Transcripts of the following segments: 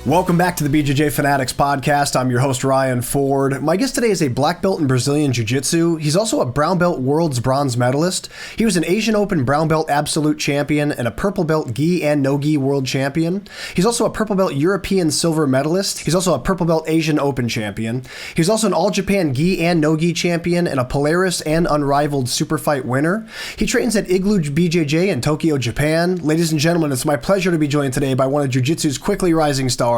Welcome back to the BJJ Fanatics podcast. I'm your host, Ryan Ford. My guest today is a black belt in Brazilian Jiu Jitsu. He's also a brown belt world's bronze medalist. He was an Asian Open brown belt absolute champion and a purple belt gi and no gi world champion. He's also a purple belt European silver medalist. He's also a purple belt Asian Open champion. He's also an All Japan gi and no gi champion and a Polaris and unrivaled super fight winner. He trains at Igloo BJJ in Tokyo, Japan. Ladies and gentlemen, it's my pleasure to be joined today by one of Jiu Jitsu's quickly rising stars,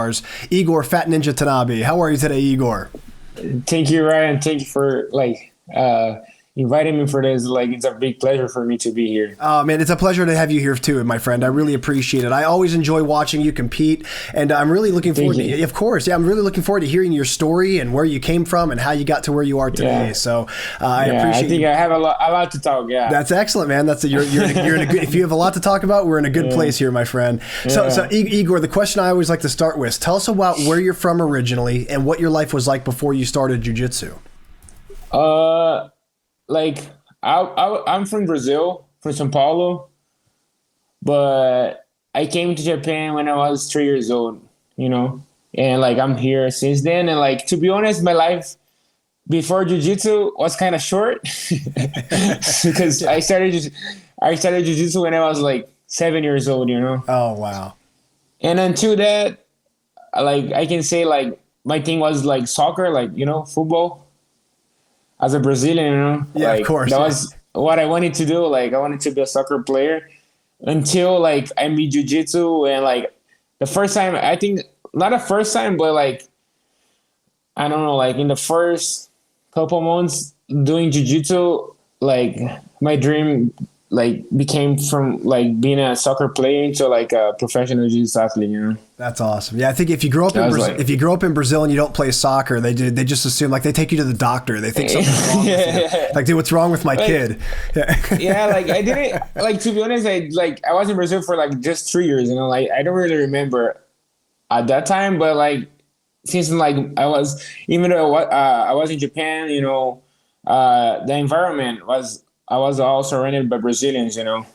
Igor Fat Ninja Tanabe. How are you today, Igor? Thank you, Ryan. Thank you for inviting me for this. It's a big pleasure for me to be here. Oh man, it's a pleasure to have you here too, my friend. I really appreciate it. I always enjoy watching you compete, and I'm really looking forward to, of course, I'm really looking forward to hearing your story and where you came from and how you got to where you are today. Yeah. So I appreciate. I think I have a lot to talk. Yeah, that's excellent, man. You're in a good. If you have a lot to talk about, we're in a good place here, my friend. So Igor, the question I always like to start with: tell us about where you're from originally and what your life was like before you started jiu-jitsu. I'm from Brazil, from São Paulo, but I came to Japan when I was 3 years old, and I'm here since then. And to be honest, my life before jiu-jitsu was kind of short because I started jiu-jitsu when I was 7 years old, Oh, wow. And until that, I can say my thing was soccer, football. As a Brazilian, Yeah, of course. That was what I wanted to do. I wanted to be a soccer player until I meet jiu-jitsu. And the first time, I think not the first time, but I don't know, in the first couple months doing jiu-jitsu, my dream became from being a soccer player into a professional jiu-jitsu athlete, That's awesome. Yeah, I think if you grow up in Brazil and you don't play soccer, they just assume they take you to the doctor. They think something's wrong with you. Dude, what's wrong with my kid? Yeah, I didn't to be honest, I was in Brazil for just 3 years, I don't really remember at that time, but since I was, even though I was in Japan, the environment was, I was all surrounded by Brazilians, and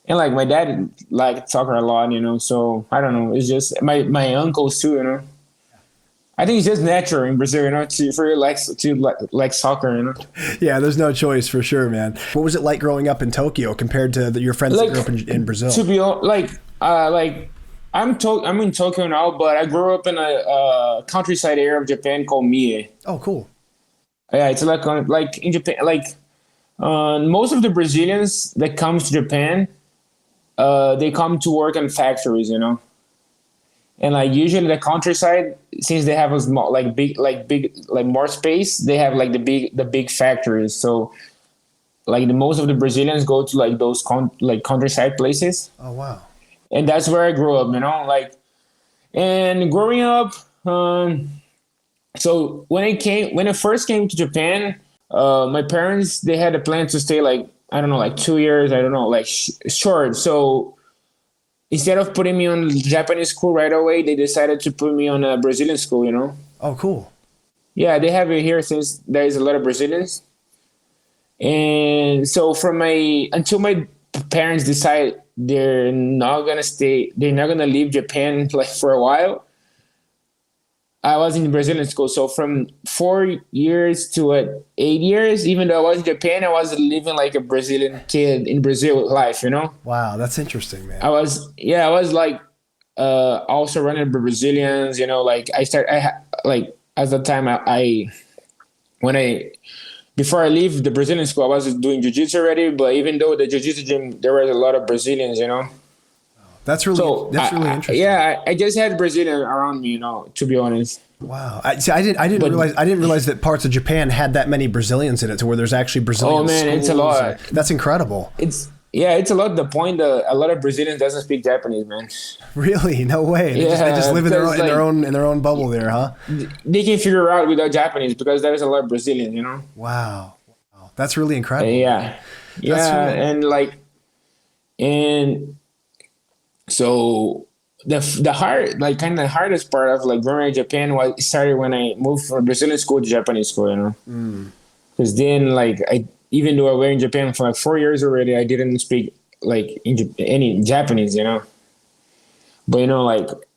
my dad liked soccer a lot, so I don't know. It's just my uncles too, I think it's just natural in Brazil, to like soccer, Yeah, there's no choice for sure, man. What was it like growing up in Tokyo compared to your friends that grew up in Brazil? To be I'm in Tokyo now, but I grew up in a countryside area of Japan called Mie. Oh, cool. Yeah, it's like in Japan, most of the Brazilians that come to Japan, they come to work in factories, and usually the countryside, since they have a small, big more space, they have the big factories. So the most of the Brazilians go to those countryside places. Oh wow! And that's where I grew up, and growing up. So when I first came to Japan, my parents, they had a plan to stay 2 years, short. So instead of putting me on Japanese school right away, they decided to put me on a Brazilian school, Oh, cool. Yeah, they have it here since there is a lot of Brazilians. And so until my parents decide they're not gonna leave Japan for a while, I was in Brazilian school. So from 4 years to 8 years, even though I was in Japan, I was living like a Brazilian kid in Brazil life, Wow, that's interesting, man. I was also surrounded by Brazilians, at the time before I leave the Brazilian school, I was doing jiu-jitsu already, but even though the jiu-jitsu gym, there was a lot of Brazilians, That's really interesting. Yeah, I just had Brazilian around me, to be honest. Wow. I didn't realize that parts of Japan had that many Brazilians in it, to where there's actually Brazilian schools. Oh man, it's a lot. That's incredible. It's a lot. The point that a lot of Brazilians doesn't speak Japanese, man. Really? No way. They just live in their own bubble there, huh? They can figure out without Japanese because there's a lot of Brazilians, Wow. That's really incredible. Yeah. So the hardest part of growing in Japan started when I moved from Brazilian school to Japanese school, because then even though I were in Japan for 4 years already, I didn't speak any Japanese, But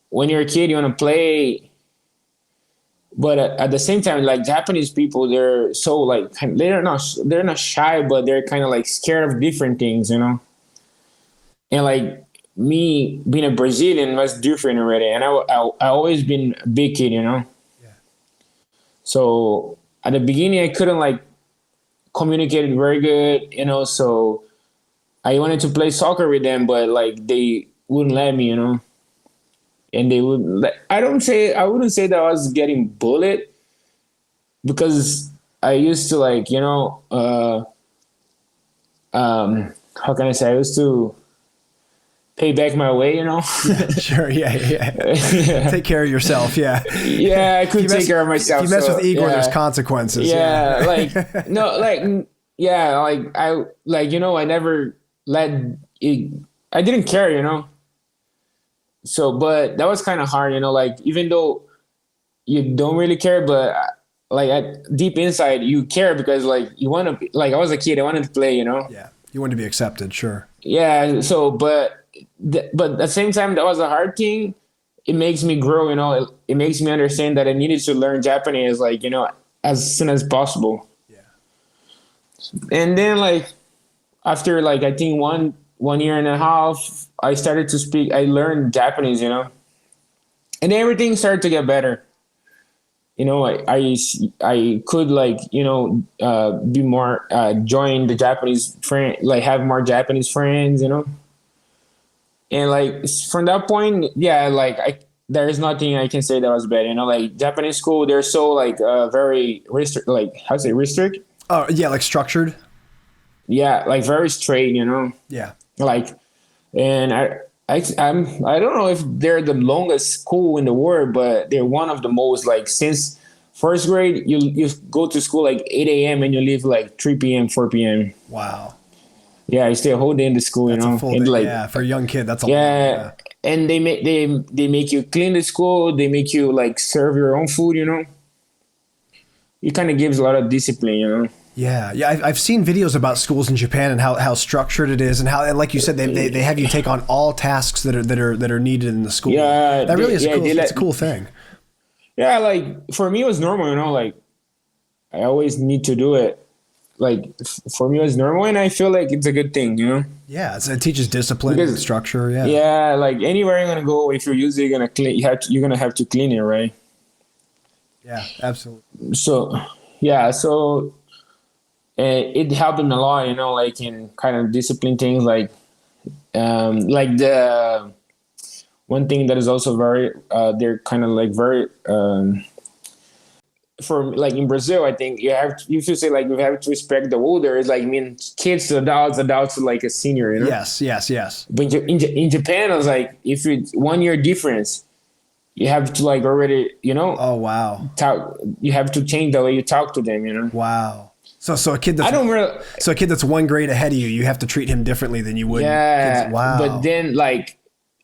when you're a kid, you want to play, but at the same time, like Japanese people, they're so like they're not shy, but they're kind of like scared of different things, you know. And like me being a Brazilian was different already, and I always been a big kid, you know. Yeah. So at the beginning, I couldn't like communicate very good, you know. So I wanted to play soccer with them, but like they wouldn't let me, you know. And they would. I wouldn't say that I was getting bullied because I used to like, you know, how can I say? I used to pay back my way, you know. Sure, yeah. Take care of yourself, yeah. Yeah, I could take care of myself. If you mess with Igor, there's consequences. Yeah, like no, like yeah, like I like you know I never let it. I didn't care, you know. So, but that was kind of hard, you know. Like even though you don't really care, but like deep inside you care because like you want to. Like I was a kid, I wanted to play, you know. Yeah, you want to be accepted, sure. Yeah. So, but at the same time, that was a hard thing. It makes me grow, you know. It makes me understand that I needed to learn Japanese, like you know, as soon as possible. Yeah. And then, like after, like I think one year and a half, I started to speak. I learned Japanese, you know, and everything started to get better. You know, I could like you know be more join the Japanese friend, like have more Japanese friends, you know. And like from that point, yeah, like there is nothing I can say that was bad. You know, like Japanese school, they're so like very like how to say restrict. Oh yeah, like structured. Yeah, like very straight. You know. Yeah. Like, and I don't know if they're the longest school in the world, but they're one of the most like since first grade you go to school like 8 a.m. and you leave like 3 p.m. 4 p.m. Wow. Yeah, you stay a whole day in the school, That's you know. a full and day. like Yeah, for a young kid, that's a lot. yeah. And they make you clean the school. They make you like serve your own food, you know. It kind of gives a lot of discipline, you know. Yeah, I've seen videos about schools in Japan and how structured it is, and how, like you said, they have you take on all tasks that are needed in the school. Yeah, that really is cool. It's a cool thing. Yeah, like for me it was normal, you know. Like I always need to do it. Like for me it was normal, and I feel like it's a good thing, you know. Yeah, it teaches discipline and structure. Yeah. Yeah, like anywhere you're gonna go, if you're usually gonna clean, you're gonna have to clean it, right? Yeah, absolutely. So yeah, so. It helped him a lot, you know, like in kind of discipline things, like the one thing that is also very, they're kind of like very, for like in Brazil, I think you should say like you have to respect the older. It's like, I mean, kids to adults to like a senior, you know? Yes. But in Japan, I was like, if it's 1 year difference, you have to like already, you know? Oh, wow. You have to change the way you talk to them, you know? Wow. So a kid that's 1 grade ahead of you, you have to treat him differently than you would. Yeah. Kids. Wow. But then like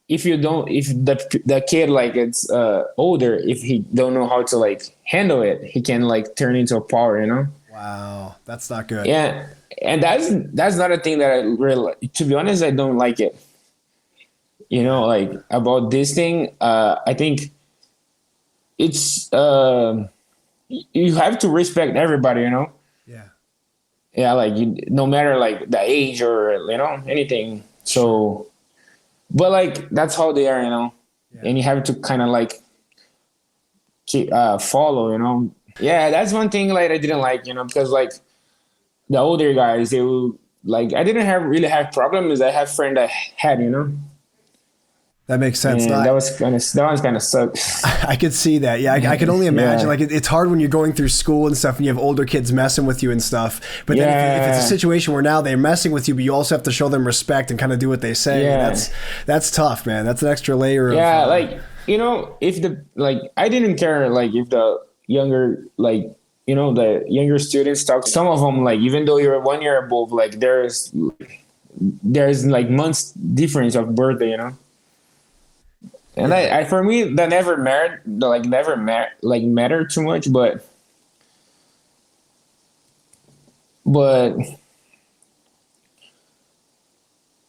if the kid like it's older, if he don't know how to like handle it, he can like turn into a power, you know? Wow. That's not good. Yeah. And that's not a thing that I really, to be honest, I don't like it. You know, like about this thing, I think it's you have to respect everybody, you know? Yeah, like no matter like the age or you know anything. So, but like that's how they are, you know. Yeah. And you have to kind of like keep follow, you know. Yeah, that's one thing like I didn't like, you know, because like the older guys, they will like I didn't really have problems. I have friends that had, you know. That makes sense. That was kind of sucked. I could see that. Yeah, I could only imagine. Yeah. Like it's hard when you're going through school and stuff, and you have older kids messing with you and stuff. But then if it's a situation where now they're messing with you, but you also have to show them respect and kind of do what they say. Yeah. That's tough, man. That's an extra layer. Yeah, like you know, if I didn't care like if the younger like you know the younger students talk. Some of them like even though you're 1 year above, like there's like months difference of birthday, you know. And I for me that never mattered too much, but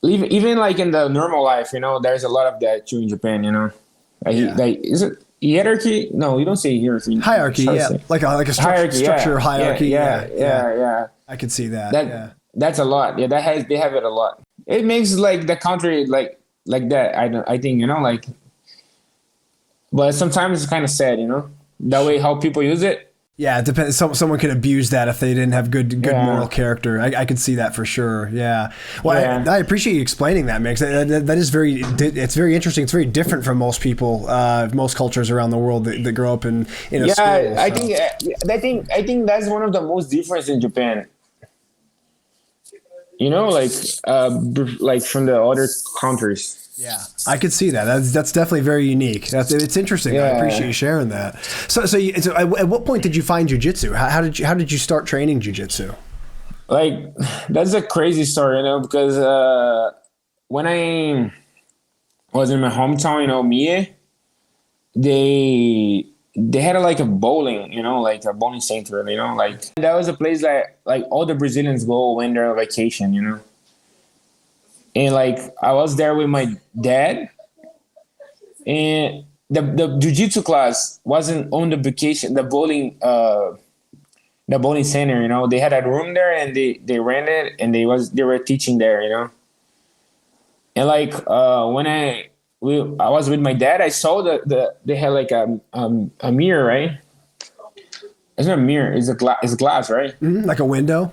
even like in the normal life, you know, there's a lot of that too in Japan, you know. Like is it hierarchy? No, you don't say hierarchy. Hierarchy, yeah, like a structure hierarchy. Yeah. I could see that. That's a lot. Yeah, they have it a lot. It makes like the country like that. I think like, but sometimes it's kind of sad, that way how people use it. Yeah, it depends. Someone could abuse that if they didn't have good moral character. I could see that for sure. Yeah. Well, I appreciate you explaining that, man. 'Cause that is it's very interesting. It's very different from most people, most cultures around the world that grow up in a school. So. I think that's one of the most difference in Japan. Like from the other countries. Yeah, I could see that. That's definitely very unique. It's interesting. Yeah. I appreciate you sharing that. So at what point did you find jiu-jitsu? How did you start training jiu-jitsu? Like, that's a crazy story, because when I was in my hometown, Mie, they had like a bowling, like a bowling center, like that was a place that like all the Brazilians go when they're on vacation, And like I was there with my dad, and the jiu-jitsu class wasn't on the vacation, the bowling center, They had a room there and they ran it and they were teaching there, And like when I was with my dad, I saw they had like a mirror, right? It's not a mirror, it's glass, right? Mm-hmm. Like a window?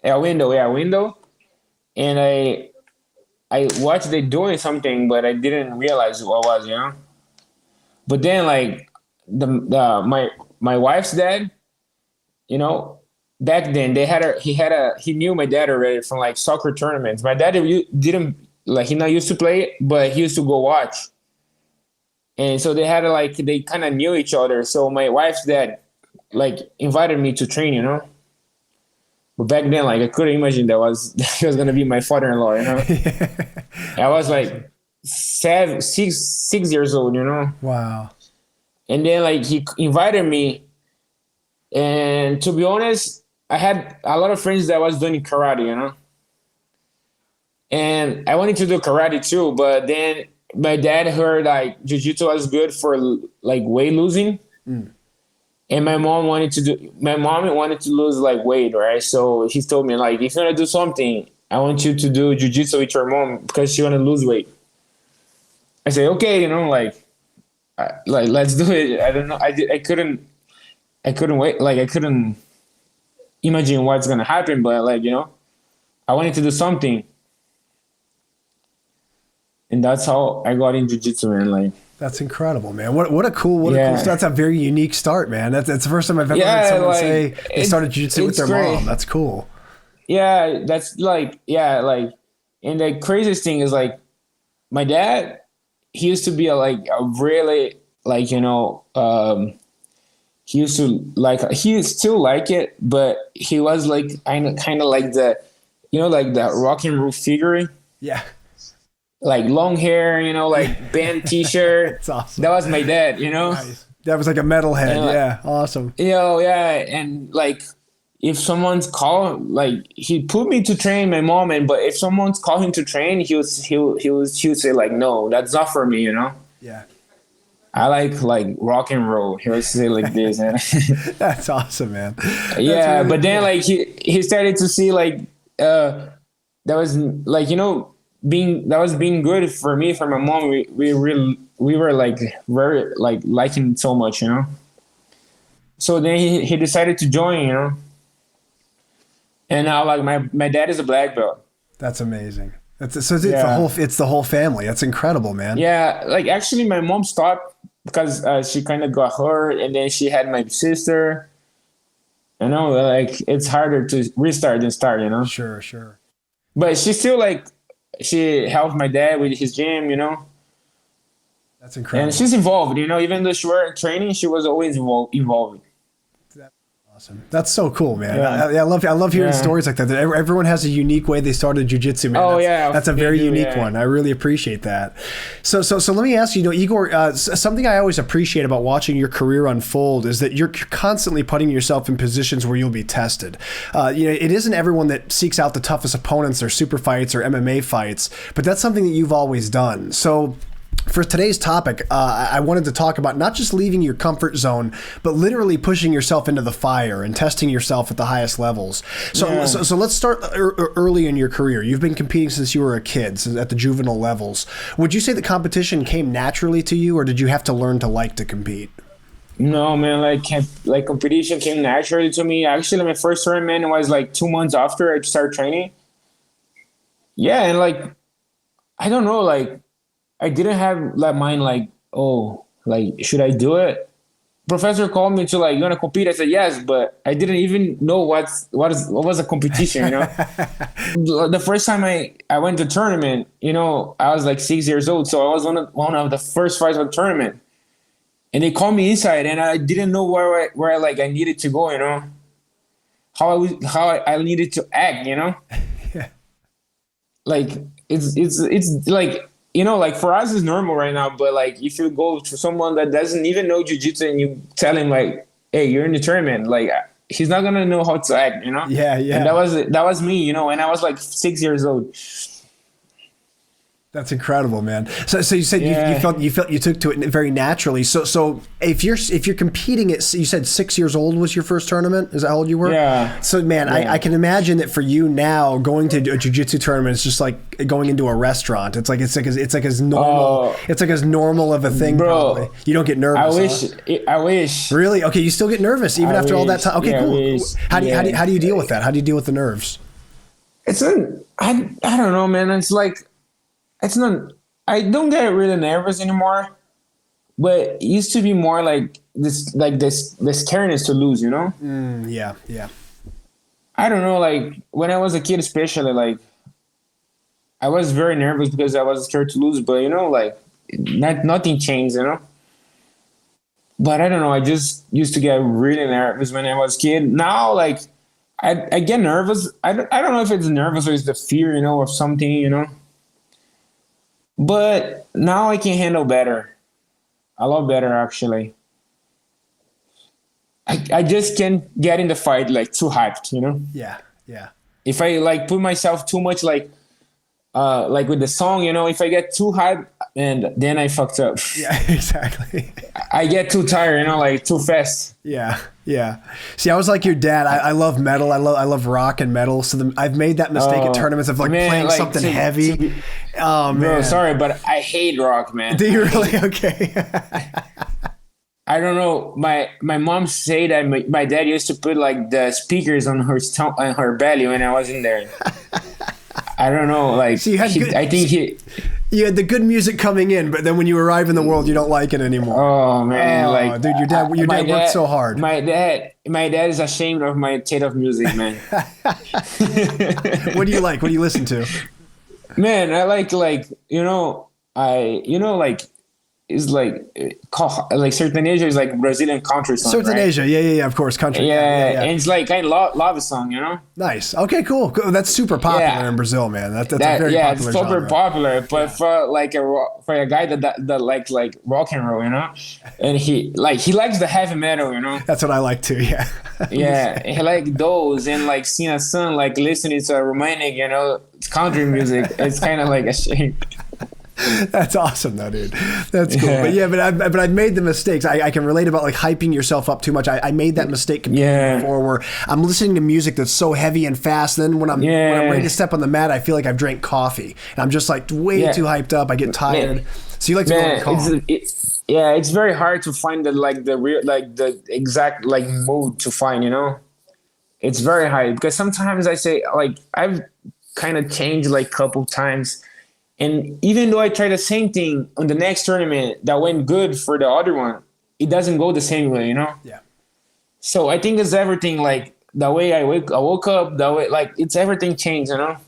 Yeah, a window. And I watched they doing something, but I didn't realize what it was, But then like my wife's dad, back then he knew my dad already from like soccer tournaments. My dad didn't like, he not used to play it, but he used to go watch. And so they kind of knew each other. So my wife's dad like invited me to train, But back then, like I couldn't imagine he was gonna be my father-in-law, I was like 6 years old, Wow. And then like he invited me, and to be honest, I had a lot of friends that was doing karate, And I wanted to do karate too, but then my dad heard like jiu-jitsu was good for like weight losing. And my mom wanted to lose like weight, right? So he told me like, if you're gonna do something, I want you to do jiu-jitsu with your mom because she wanna lose weight. I say, okay, like let's do it. I don't know. I couldn't wait. Like I couldn't imagine what's gonna happen, but like, I wanted to do something. And that's how I got in jiu-jitsu, man. Like, that's incredible, man. What a cool start. That's a very unique start, man. That's the first time I've ever heard someone say they started jiu-jitsu with their mom. That's cool. Yeah, that's like, and the craziest thing is like, my dad, he used to be a really like, he used to like, he still like it, but he was like kind of like the, like the rock and roll figure. Yeah. Like long hair, like band t-shirt. That's awesome. That was my dad, Nice. That was like a metalhead. And yeah. Awesome. And like if someone's called, like he put me to train my mom, but if someone's called him to train, he would say like, no, that's not for me, Yeah. I like rock and roll. He would say like this. And that's awesome, man. Yeah, really but then cool. Like he started to see like that was like, that was being good for me, for my mom. We were like very like liking it so much, So then he decided to join, And now like my dad is a black belt. That's amazing. It's the whole family. That's incredible, man. Yeah, like actually my mom stopped because she kind of got hurt, and then she had my sister. Like it's harder to restart than start, Sure. But she still like. She helped my dad with his gym, That's incredible. And she's involved, even though she were training, she was always involved. Awesome. That's so cool, man. Yeah. I love hearing stories like that. Everyone has a unique way they started jiu-jitsu, man. Oh, that's a very unique one. I really appreciate that. So let me ask you, Igor, something I always appreciate about watching your career unfold is that you're constantly putting yourself in positions where you'll be tested. It isn't everyone that seeks out the toughest opponents or super fights or MMA fights, but that's something that you've always done. So For today's topic, I wanted to talk about not just leaving your comfort zone, but literally pushing yourself into the fire and testing yourself at the highest levels. So let's start early in your career. You've been competing since you were a kid, so at the juvenile levels. Would you say the competition came naturally to you, or did you have to learn to like to compete? No, man, like competition came naturally to me. Actually, my first tournament was like 2 months after I started training. Yeah, and like, I don't know, like, I didn't have that mind like, oh, like, should I do it? Professor called me to like, you want to compete? I said yes, but I didn't even know what was a competition, you know? The first time I went to tournament, you know, I was like 6 years old, so I was one of the first fights of the tournament. And they called me inside, and I didn't know where like I needed to go, you know, how I needed to act, you know. Yeah. Like it's like, you know, like for us it's normal right now, but like if you go to someone that doesn't even know jiu-jitsu and you tell him like, hey, you're in the tournament, like he's not gonna know how to act, you know. Yeah. And that was me, you know, and I was like 6 years old. That's incredible, man. So you said you felt you took to it very naturally. So if you're competing at, you said 6 years old was your first tournament? Is that how old you were? Yeah. So man, yeah. I can imagine that for you now, going to a jiu-jitsu tournament is just like going into a restaurant. It's like as normal of a thing. Bro, probably. You don't get nervous. I wish. Really? Okay, you still get nervous even after all that time. Okay, cool. How do you deal with that? How do you deal with the nerves? I don't know, man. It's like, it's not, I don't get really nervous anymore, but it used to be more like this scariness to lose, you know? Yeah. I don't know, like when I was a kid, especially, like I was very nervous because I was scared to lose, but you know, like nothing changed, you know? But I don't know, I just used to get really nervous when I was a kid. Now, like I get nervous. I don't know if it's nervous or it's the fear, you know, of something, you know? But now I can handle better. A lot better, actually. I just can't get in the fight like too hyped, you know? Yeah. If I like put myself too much like with the song, you know, if I get too hyped, and then I fucked up. Yeah, exactly. I get too tired, you know, like too fast. Yeah. See, I was like your dad. I love metal. I love rock and metal. So I've made that mistake at tournaments of like playing like something heavy. Oh man, bro, sorry, but I hate rock, man. Do you really? Okay. I don't know. My mom said that my dad used to put like the speakers on her belly when I was in there. I don't know. Like, so you had the good music coming in, but then when you arrive in the world, you don't like it anymore. Oh man, like, dude, your dad worked so hard. My dad is ashamed of my taste of music, man. What do you like? What do you listen to? Man, I like it's like Sertanejo is like Brazilian country song. Sertanejo, right? yeah, of course, country. Yeah. And it's like kind of love song, you know. Nice. Okay, cool. That's super popular in Brazil, man. That's a very popular it's super genre. popular. But for a guy that likes like rock and roll, you know, and he likes the heavy metal, you know. That's what I like too. Yeah. Yeah, he like those and like seeing a son like listening to a romantic, you know, country music. It's kind of like a shame. That's awesome though, dude. That's cool. Yeah. But I've made the mistakes. I can relate about like hyping yourself up too much. I made that mistake before where I'm listening to music that's so heavy and fast. Then when I'm ready to step on the mat, I feel like I've drank coffee and I'm just like way too hyped up. I get tired. Man. So you like to go calm. It's very hard to find the exact like mood to find, you know. It's very hard because sometimes I say like I've kind of changed like a couple times. And even though I try the same thing on the next tournament that went good for the other one, it doesn't go the same way, you know? Yeah. So I think it's everything, like the way I woke up, the way, like it's everything changed, you know?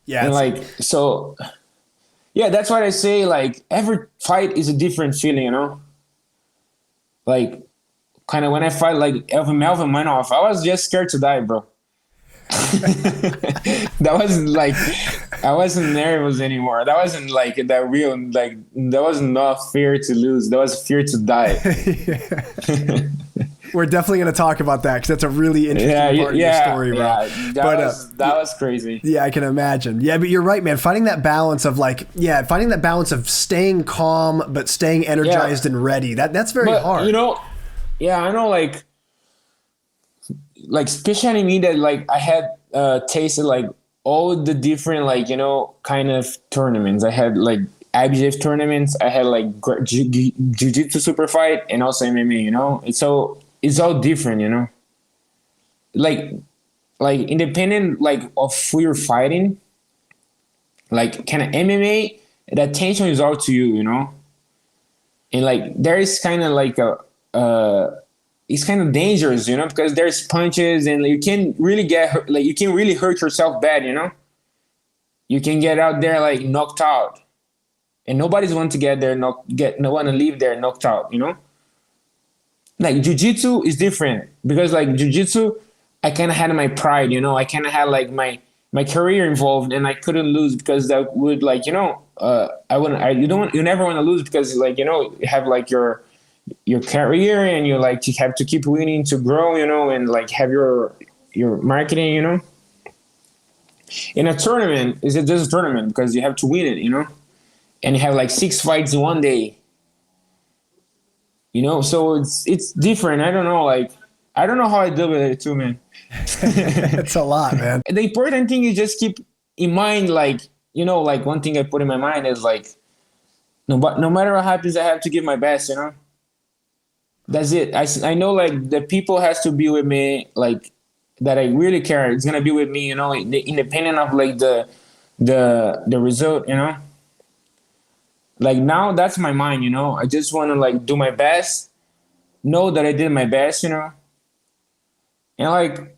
Yeah. And like, so, yeah, that's why I say like every fight is a different feeling, you know? Like kind of when I fight like Melvin Manoff, I was just scared to die, bro. That wasn't like I wasn't nervous anymore. That wasn't like that real, like that was not fear to lose. That was fear to die. We're definitely going to talk about that because that's a really interesting part of your story, bro. Yeah, that was crazy. Yeah, I can imagine. Yeah, but you're right, man. Finding that balance of staying calm but staying energized and ready. That's very hard. You know, I know, like especially me that like I had tasted like all the different like, you know, kind of tournaments. I had like IBJF tournaments. I had like Jiu-Jitsu super fight and also MMA, you know. It's all different, you know. Like independent like of who you're fighting, like kind of MMA, the attention is all to you, you know. And like there is kind of like it's kind of dangerous, you know, because there's punches and you can really get hurt, like you can really hurt yourself bad, you know. You can get out there like knocked out, and nobody's want to no one to leave there knocked out, you know. Like jiu-jitsu is different because like jiu-jitsu, I kind of had my pride, you know. I kind of had like my career involved, and I couldn't lose because that would like, you know, you never want to lose because like, you know, you have like your career and you like to have to keep winning to grow, you know, and like have your marketing, you know. In a tournament, is it just a tournament because you have to win it, you know, and you have like 6 fights in one day, you know, so it's different. I don't know, like I don't know how I deal with it too, man. It's a lot, man. The important thing is just keep in mind, like, you know, like one thing I put in my mind is like, no matter what happens, I have to give my best, you know. That's it. I know like the people has to be with me, like that I really care. It's gonna be with me, you know, independent of like the result, you know. Like now that's my mind, you know. I just want to like do my best, know that I did my best, you know. And like,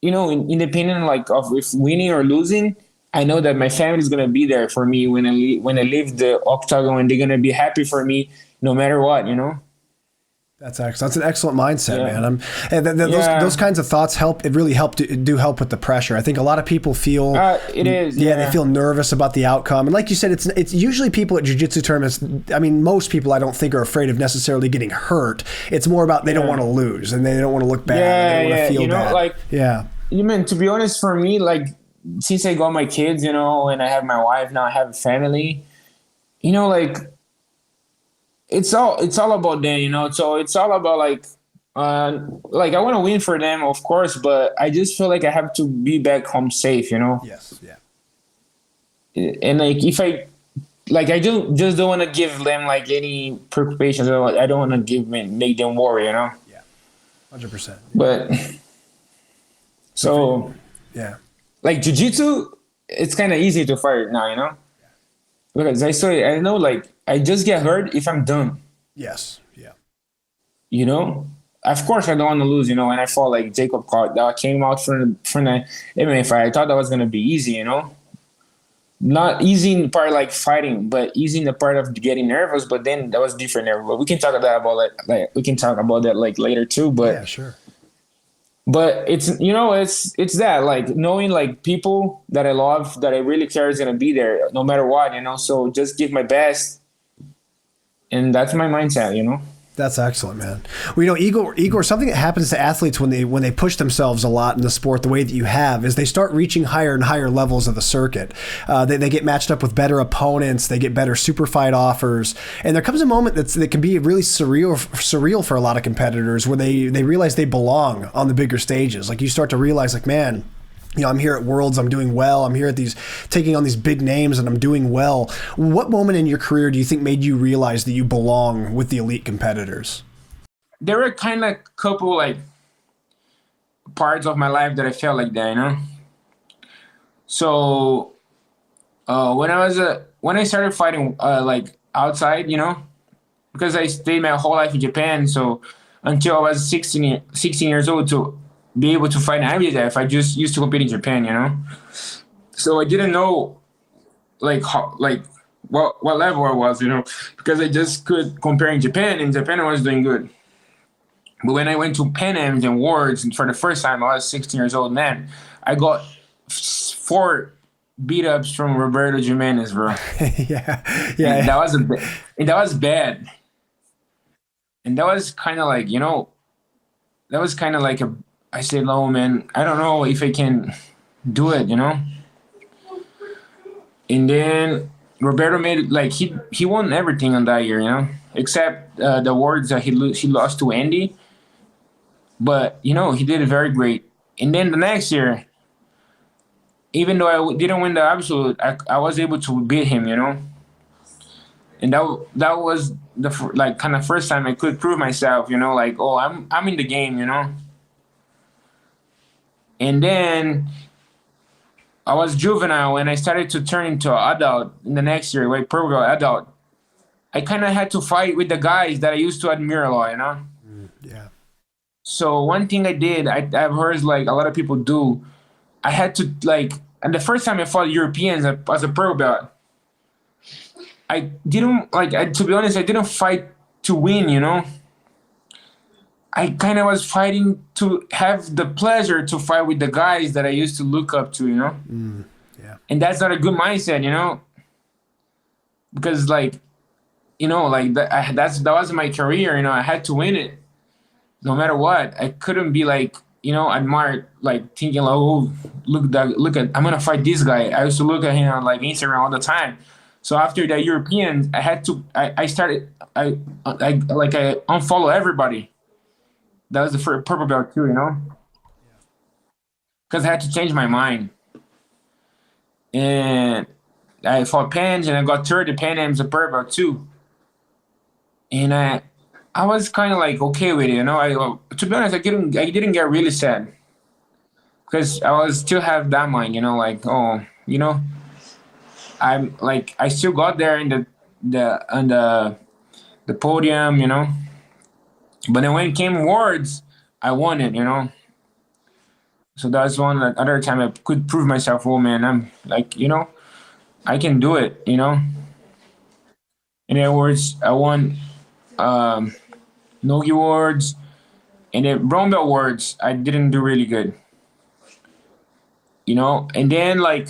you know, independent like of if winning or losing, I know that my family is gonna be there for me when I leave the octagon, and they're gonna be happy for me no matter what, you know. That's excellent. That's an excellent mindset, man. Those kinds of thoughts help. It really help with the pressure. I think a lot of people feel they feel nervous about the outcome. And like you said, it's usually people at jiu-jitsu tournaments. I mean, most people I don't think are afraid of necessarily getting hurt. It's more about they don't want to lose and they don't want to look bad. They don't want to feel you know, bad. Like, you mean, to be honest, for me, like since I got my kids, you know, and I have my wife now, I have a family, you know, like. It's all about them, you know. So it's all about like I want to win for them, of course, but I just feel like I have to be back home safe, you know. Yes, yeah. And like if I don't want to give them like any preoccupations. I don't want to make them worry, you know. Yeah, 100%. But so like jiu-jitsu, it's kind of easy to fight now, you know. Because I know like I just get hurt if I'm done. Yes. Yeah. You know, of course I don't want to lose. You know, when I fought like Jacob Cart, that came out from the MMA fight. I thought that was gonna be easy. You know, not easy in the part like fighting, but easy in the part of getting nervous. But then that was different there. But we can talk about that. Like we can talk about that like later too. But yeah, sure. But it's, you know, it's that like knowing like people that I love, that I really care is gonna be there no matter what, you know. So just give my best, and that's my mindset, you know. That's excellent, man. Well, you know, Igor, something that happens to athletes when they push themselves a lot in the sport, the way that you have, is they start reaching higher and higher levels of the circuit. They get matched up with better opponents. They get better super fight offers, and there comes a moment that can be really surreal for a lot of competitors, where they realize they belong on the bigger stages. Like you start to realize, like, man, you know, I'm here at Worlds, I'm doing well. I'm here at taking on these big names, and I'm doing well. What moment in your career do you think made you realize that you belong with the elite competitors? There were kind of couple like parts of my life that I felt like that, you know. So when I started fighting like outside, you know, because I stayed my whole life in Japan, so until I was 16 years old to be able to fight in IBJJF, I just used to compete in Japan, you know. So I didn't know like what level I was, you know, because I just could compare in Japan. In Japan, I was doing good. But when I went to Pan Ams and Worlds, and for the first time, I was 16 years old, man, I got 4 beat-ups from Roberto Jimenez, bro. yeah. And that was bad. And that was kind of like, you know, that was kind of like I said, "Oh man, I don't know if I can do it," you know. And then Roberto made it like he won everything on that year, you know, except the awards that he lost to Andy. But you know, he did it very great. And then the next year, even though I didn't win the absolute, I was able to beat him, you know. And that was the like kind of first time I could prove myself, you know, like, oh, I'm in the game, you know. And then I was juvenile and I started to turn into an adult in the next year, like purple belt adult. I kind of had to fight with the guys that I used to admire a lot, you know. Yeah. So one thing I did, I've heard like a lot of people do, I had to like, and the first time I fought Europeans as a purple belt, I didn't like. To be honest, I didn't fight to win, you know. I kind of was fighting to have the pleasure to fight with the guys that I used to look up to, you know. Yeah. And that's not a good mindset, you know, because like, you know, like that was my career, you know. I had to win it, no matter what. I couldn't be like, you know, admired, like thinking like, oh, look at, I'm gonna fight this guy. I used to look at him on like Instagram all the time. So after the European, I had to, I started, I unfollow everybody. That was the first purple belt too, you know, because I had to change my mind. And I fought Pans and I got third at Pan Am's a purple belt too. And I was kind of like okay with it, you know. To be honest, I didn't get really sad because I was still have that mind, you know, like, oh, you know, I'm like I still got there in the podium, you know. But then when it came awards, I won it, you know. So that's one other time I could prove myself. Oh man, I'm like, you know, I can do it, you know. In the awards, I won Nogi awards, and the brown belt awards. I didn't do really good, you know. And then like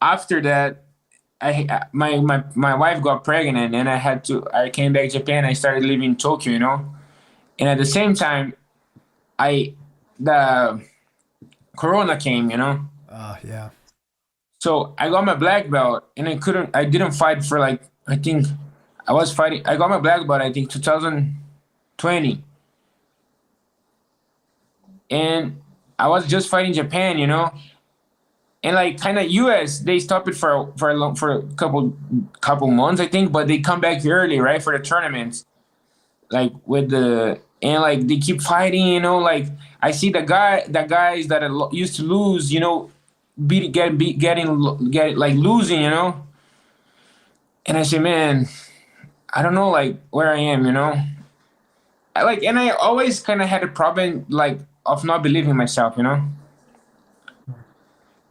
after that, my wife got pregnant, and I came back to Japan. I started living in Tokyo, you know. And at the same time, the Corona came, you know. Yeah. So I got my black belt, and I didn't fight for like, I think I got my black belt, I think 2020. And I was just fighting Japan, you know. And like kind of US, they stopped it for a couple months, I think, but they come back early, right, for the tournaments. Like and like they keep fighting, you know. Like I see the guys that used to lose, you know, getting like losing, you know. And I say, man, I don't know like where I am, you know. And I always kind of had a problem like of not believing myself, you know.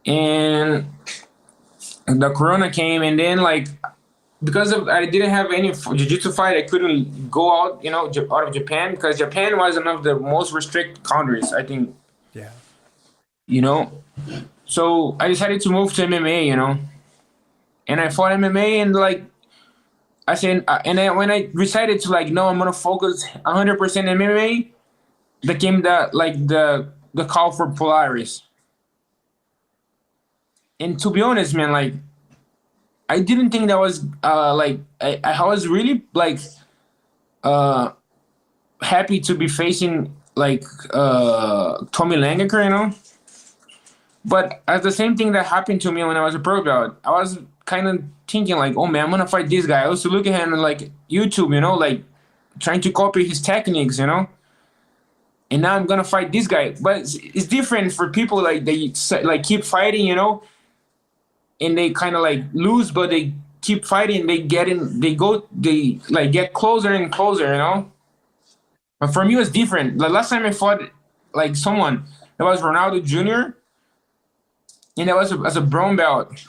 And the Corona came, and then like because I didn't have any jiu-jitsu fight, I couldn't go out, you know, out of Japan because Japan was one of the most restricted countries, I think. Yeah. You know, so I decided to move to MMA, you know, and I fought MMA, and like I said, and then when I decided to like, no, I'm gonna focus 100% MMA, that came the call for Polaris. And to be honest, man, like I didn't think that was like I was really like happy to be facing like Tommy Langaker, you know. But as the same thing that happened to me when I was a pro belt, I was kind of thinking like, oh man, I'm gonna fight this guy. I used to look at him on like YouTube, you know, like trying to copy his techniques, you know. And now I'm gonna fight this guy, but it's different for people like they like keep fighting, you know, and they kind of like lose, but they keep fighting. They like get closer and closer, you know. But for me, it was different. The last time I fought like someone, that was Ronaldo Jr., and that was as a brown belt,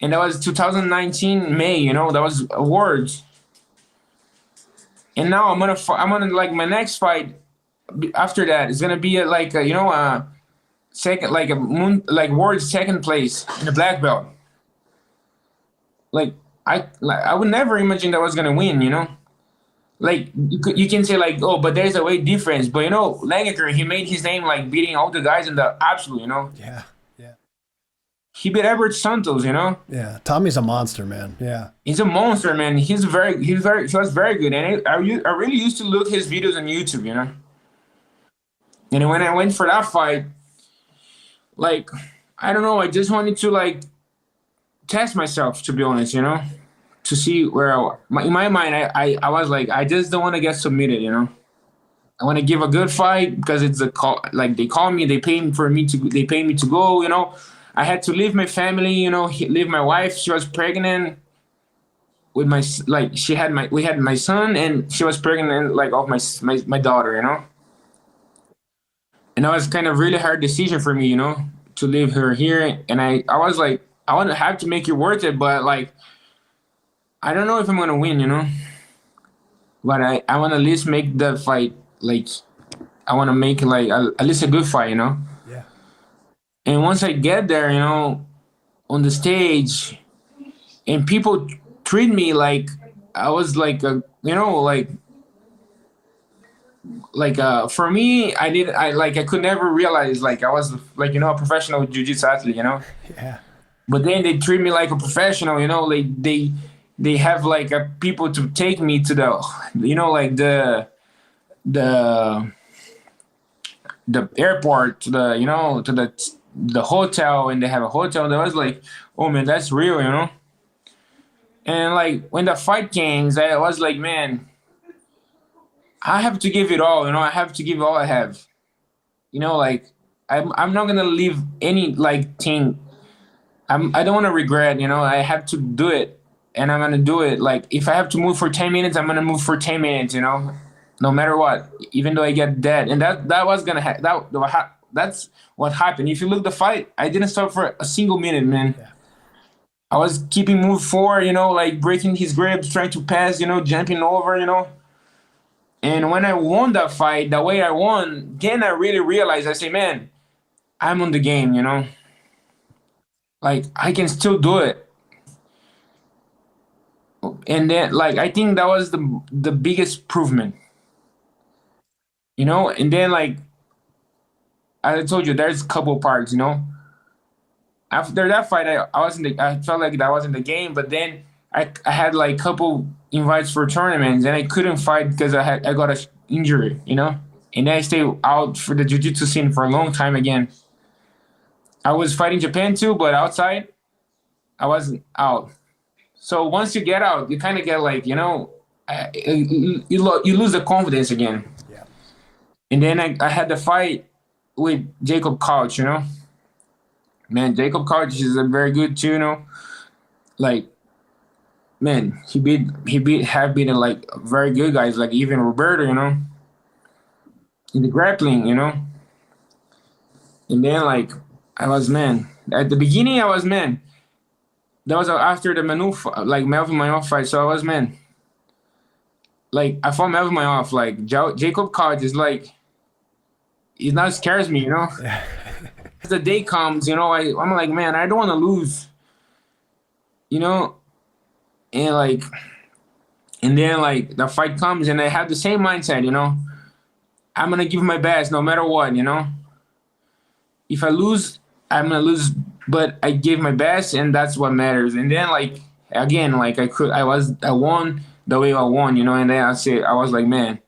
and that was 2019 May. You know, that was awards. And now I'm gonna like my next fight after that is gonna be like a, you know, second, like world second place in the black belt. Like I would never imagine that I was gonna win, you know. like you can say like, oh, but there's a weight difference. But Langaker, he made his name like beating all the guys in the absolute. Yeah. Yeah. He beat Everett Santos. Yeah. Tommy's a monster, man. Yeah. He's a monster, man. He was very good. And I really used to look his videos on YouTube. And when I went for that fight, like, I don't know, I just wanted to like test myself, to be honest, to see where in my mind, I was like, I just don't want to get submitted. I want to give a good fight because it's a call. Like they call me, they pay me to go. I had to leave my family, leave my wife. She was pregnant with we had my son, and she was pregnant like of my daughter. And that was kind of really hard decision for me, to leave her here. And I was like, I want to have to make it worth it, but like, I don't know if I'm gonna win. But I want to at least make the fight like, I want to make like at least a good fight. Yeah. And once I get there, on the stage, and people treat me like I was like for me, I could never realize like I was like a professional jiu-jitsu athlete. Yeah. But then they treat me like a professional. Like they have like people to take me to the like the airport, to the hotel, and they have a hotel. That was like, oh man, that's real. And like when the fight came, I was like, man, I have to give it all. I have to give all I have. Like I'm not gonna leave any like thing. I don't want to regret. I have to do it, and I'm gonna do it. Like if I have to move for 10 minutes, I'm gonna move for 10 minutes. No matter what, even though I get dead. And that was gonna that's what happened. If you look the fight, I didn't stop for a single minute, man. Yeah. I was keeping move forward, like breaking his grips, trying to pass, jumping over, And when I won that fight, the way I won, then I really realized, I say, man, I'm on the game, Like I can still do it. And then like I think that was the biggest improvement. And then like I told you, there's a couple parts, After that fight, I felt like that wasn't the game, but then I had like a couple invites for tournaments, and I couldn't fight because I got a injury, and then I stayed out for the jiu-jitsu scene for a long time again. I was fighting Japan too, but outside, I wasn't out. So once you get out, you kind of get like, you lose the confidence again. Yeah. And then I had the fight with Jacob Couch, Man, Jacob Couch is a very good too, Like, man, he have been like very good guys, like even Roberto, in the grappling, And then like I was, man, at the beginning I was, man. That was after the Melvin Mayoff fight, so I was, man. Like I fought Melvin Mayoff, like Jacob Couch is like, it now scares me, Yeah. As the day comes, I'm like, man, I don't want to lose, and then like the fight comes, and I have the same mindset, I'm gonna give my best no matter what, If I lose, I'm gonna lose, but I gave my best, and that's what matters. And then like again, like I won the way I won, and then I was like, man,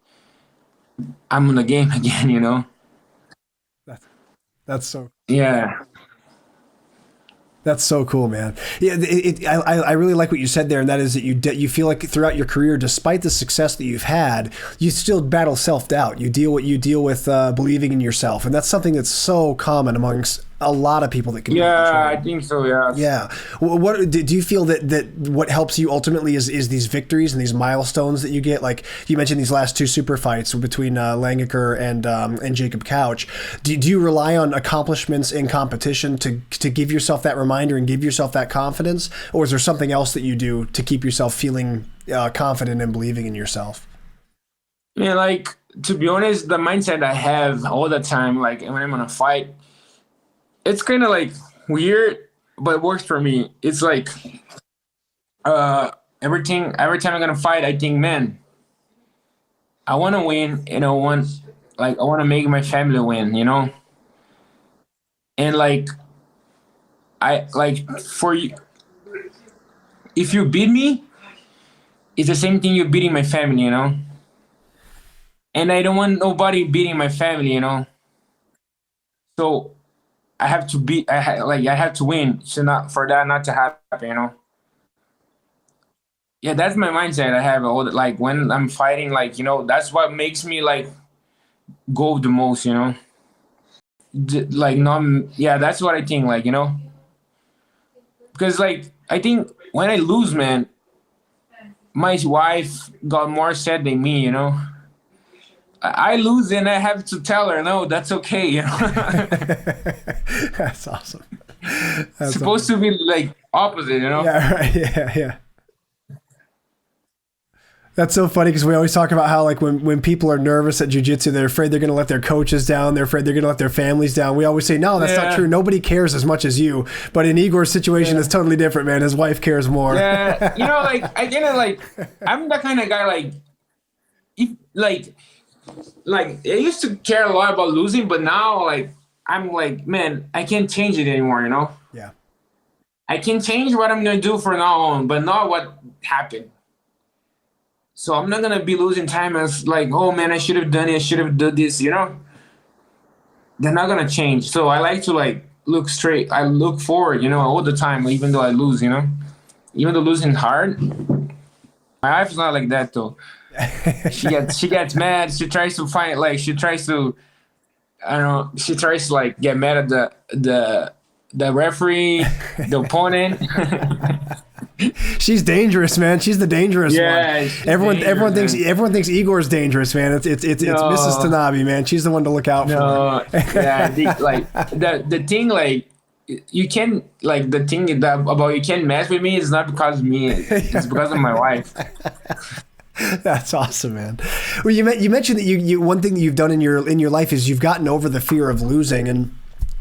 I'm in the game again, That's so. Yeah. That's so cool, man. Yeah, I really like what you said there, and that is that you feel like throughout your career, despite the success that you've had, you still battle self-doubt. You deal with believing in yourself, and that's something that's so common amongst a lot of people that can. Yeah, I think so. Yeah. Yeah. What do you feel that what helps you ultimately is these victories and these milestones that you get? Like you mentioned these last two super fights between Langaker and Jacob Couch. Do you rely on accomplishments in competition to give yourself that reminder and give yourself that confidence, or is there something else that you do to keep yourself feeling confident and believing in yourself? Yeah, like to be honest, the mindset I have all the time, like when I'm on a fight. It's kind of like weird, but it works for me. It's like every time I'm gonna fight, I think, man, I want to win, and I want to make my family win, and like I like for you, if you beat me, it's the same thing you're beating my family. And I don't want nobody beating my family. So I have to beat. I have to win. So not for that not to happen. Yeah, that's my mindset. I have all like when I'm fighting, that's what makes me like go the most. Like not, yeah, that's what I think. Because I think when I lose, man, my wife got more sad than me. I lose and I have to tell her, no, that's okay. That's awesome. It's supposed to be like opposite. Yeah, right. Yeah, yeah. That's so funny because we always talk about how like when people are nervous at jiu-jitsu, they're afraid they're going to let their coaches down. They're afraid they're going to let their families down. We always say, no, that's not true. Nobody cares as much as you. But in Igor's situation, it's totally different, man. His wife cares more. Yeah, I get it. I'm that kind of guy. I used to care a lot about losing, but now I'm like, man, I can't change it anymore. Yeah. I can change what I'm gonna do from now on, but not what happened. So I'm not gonna be losing time as like, oh man, I should have done it, I should have done this. They're not gonna change. So I like to look straight. I look forward, all the time, even though I lose. Even though losing hard. My wife's not like that though. She gets mad. She tries to find she tries to, I don't know. She tries to get mad at the referee, the opponent. She's dangerous, man. She's the dangerous one. Everyone dangerous, thinks Igor's dangerous, man. It's Mrs. Tanabe, man. She's the one to look out for. Yeah, the thing you can the thing that about you can't mess with me is not because of me. It's because of my wife. That's awesome, man. Well, you mentioned that you one thing that you've done in your life is you've gotten over the fear of losing, and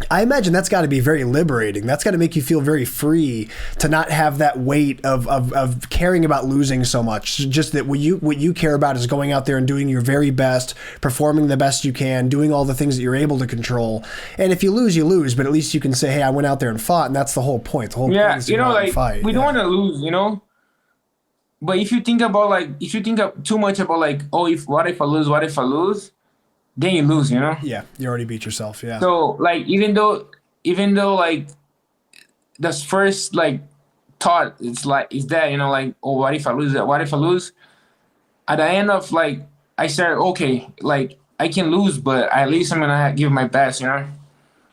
I imagine that's got to be very liberating. That's got to make you feel very free to not have that weight of caring about losing so much. Just that what you care about is going out there and doing your very best, performing the best you can, doing all the things that you're able to control. And if you lose, you lose. But at least you can say, "Hey, I went out there and fought," and that's the whole point. The whole point is to go out and fight. We don't want to lose. But if you think too much about what if I lose, then you lose, Yeah, you already beat yourself. Yeah. So even though the first thought is that oh, what if I lose that? What if I lose? At the end of I said, okay, I can lose, but at least I'm gonna give my best.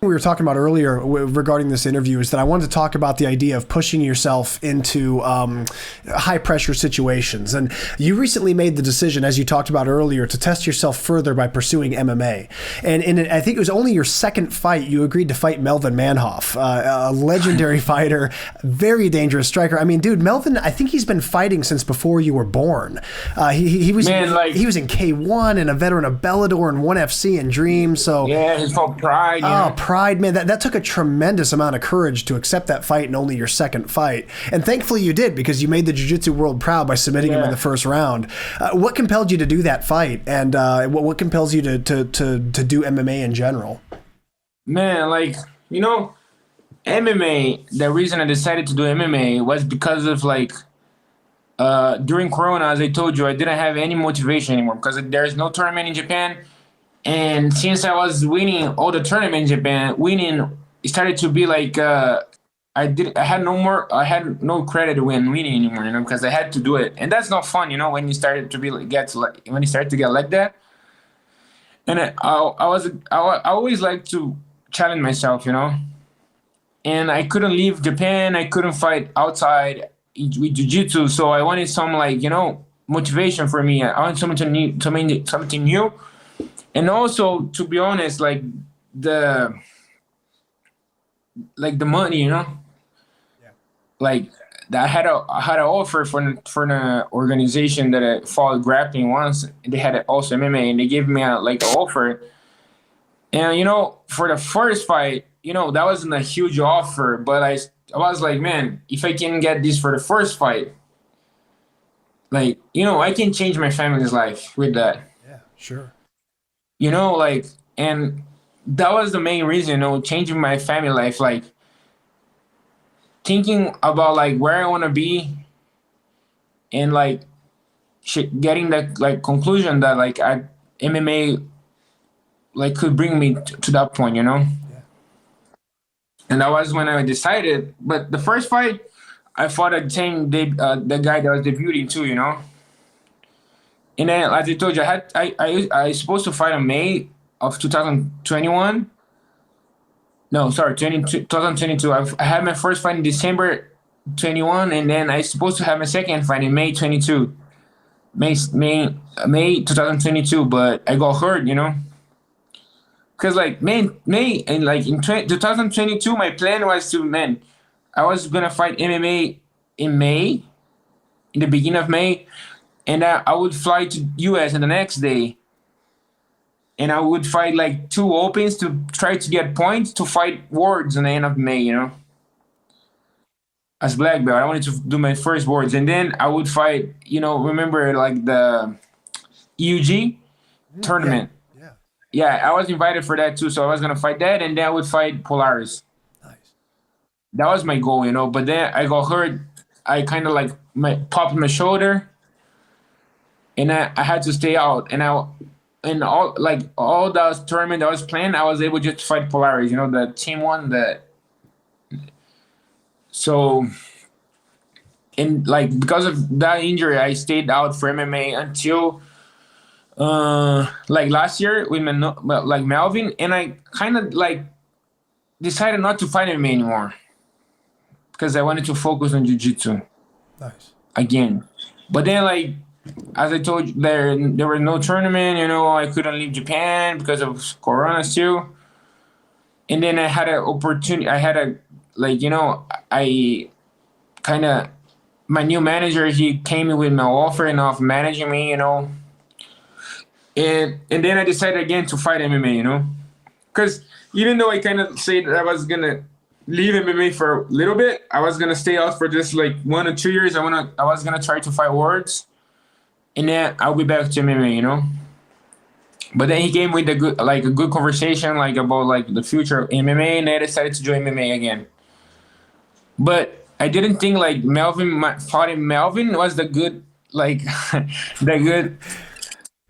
We were talking about earlier regarding this interview is that I wanted to talk about the idea of pushing yourself into high pressure situations. And you recently made the decision, as you talked about earlier, to test yourself further by pursuing MMA. And I think it was only your second fight you agreed to fight Melvin Manhoff, a legendary fighter, very dangerous striker. I mean, dude, Melvin, I think he's been fighting since before you were born. He was he was in K1 and a veteran of Bellator and 1FC and Dream. So yeah, he's called Pride. Pride, man, that took a tremendous amount of courage to accept that fight in only your second fight. And thankfully you did, because you made the jiu-jitsu world proud by submitting him in the first round. What compelled you to do that fight? And what compels you to do MMA in general? Man, MMA, the reason I decided to do MMA was because of during Corona, as I told you, I didn't have any motivation anymore because there's no tournament in Japan. And since I was winning all the tournaments in Japan, it started to be I had no credit when winning anymore, because I had to do it. And that's not fun, when you started to be when you start to get like that. And I always like to challenge myself, and I couldn't leave Japan. I couldn't fight outside with jiu-jitsu. So I wanted some motivation for me. I wanted something new. And also, to be honest, the money, I had an offer for an organization that I followed grappling once. They had also MMA, and they gave me an offer. And for the first fight, that wasn't a huge offer, but I was like, man, if I can get this for the first fight, I can change my family's life with that. Sure. You know, like, and that was the main reason, you know, changing my family life, like thinking about like where I want to be, and like getting that like conclusion that like MMA like could bring me to that point, you know. Yeah. And that was when I decided. But the first fight, I fought the guy that was debuting too, you know. And then, as I told you, I was supposed to fight in May of 2021. No, sorry, 2022. I had my first fight in December 21, and then I supposed to have my second fight in May 22, May 2022. But I got hurt, you know, because like May and like in 2022, my plan was to I was gonna fight MMA in May, in the beginning of May, and I would fly to US in the next day, and I would fight like two opens to try to get points to fight Worlds in the end of May, you know, as black belt. I wanted to do my first Worlds, and then I would fight, you know, remember like the EUG tournament? Yeah. Yeah. Yeah, I was invited for that too, so I was gonna fight that, and then I would fight Polaris. Nice. That was my goal, you know. But then I got hurt. I kind of like popped my shoulder, and I had to stay out. And all that tournament that I was playing, I was able just to fight Polaris. You know, the team one. So, and like because of that injury, I stayed out for MMA until like last year with like Melvin, and I kind of like decided not to fight MMA anymore because I wanted to focus on Jiu Jitsu Nice. again. But then, like as I told you, there was no tournament. You know, I couldn't leave Japan because of Corona still. And then I had an opportunity. I had a like you know I kind of my new manager. He came in with my offer and of managing me. You know, and then I decided again to fight MMA. You know, because even though I kind of said that I was gonna leave MMA for a little bit, I was gonna stay out for just like 1 or 2 years. I was gonna try to fight Worlds, and then I'll be back to MMA, you know. But then he came with a good conversation like about like the future of MMA, and I decided to join MMA again. But I didn't think like fighting Melvin was the good like the good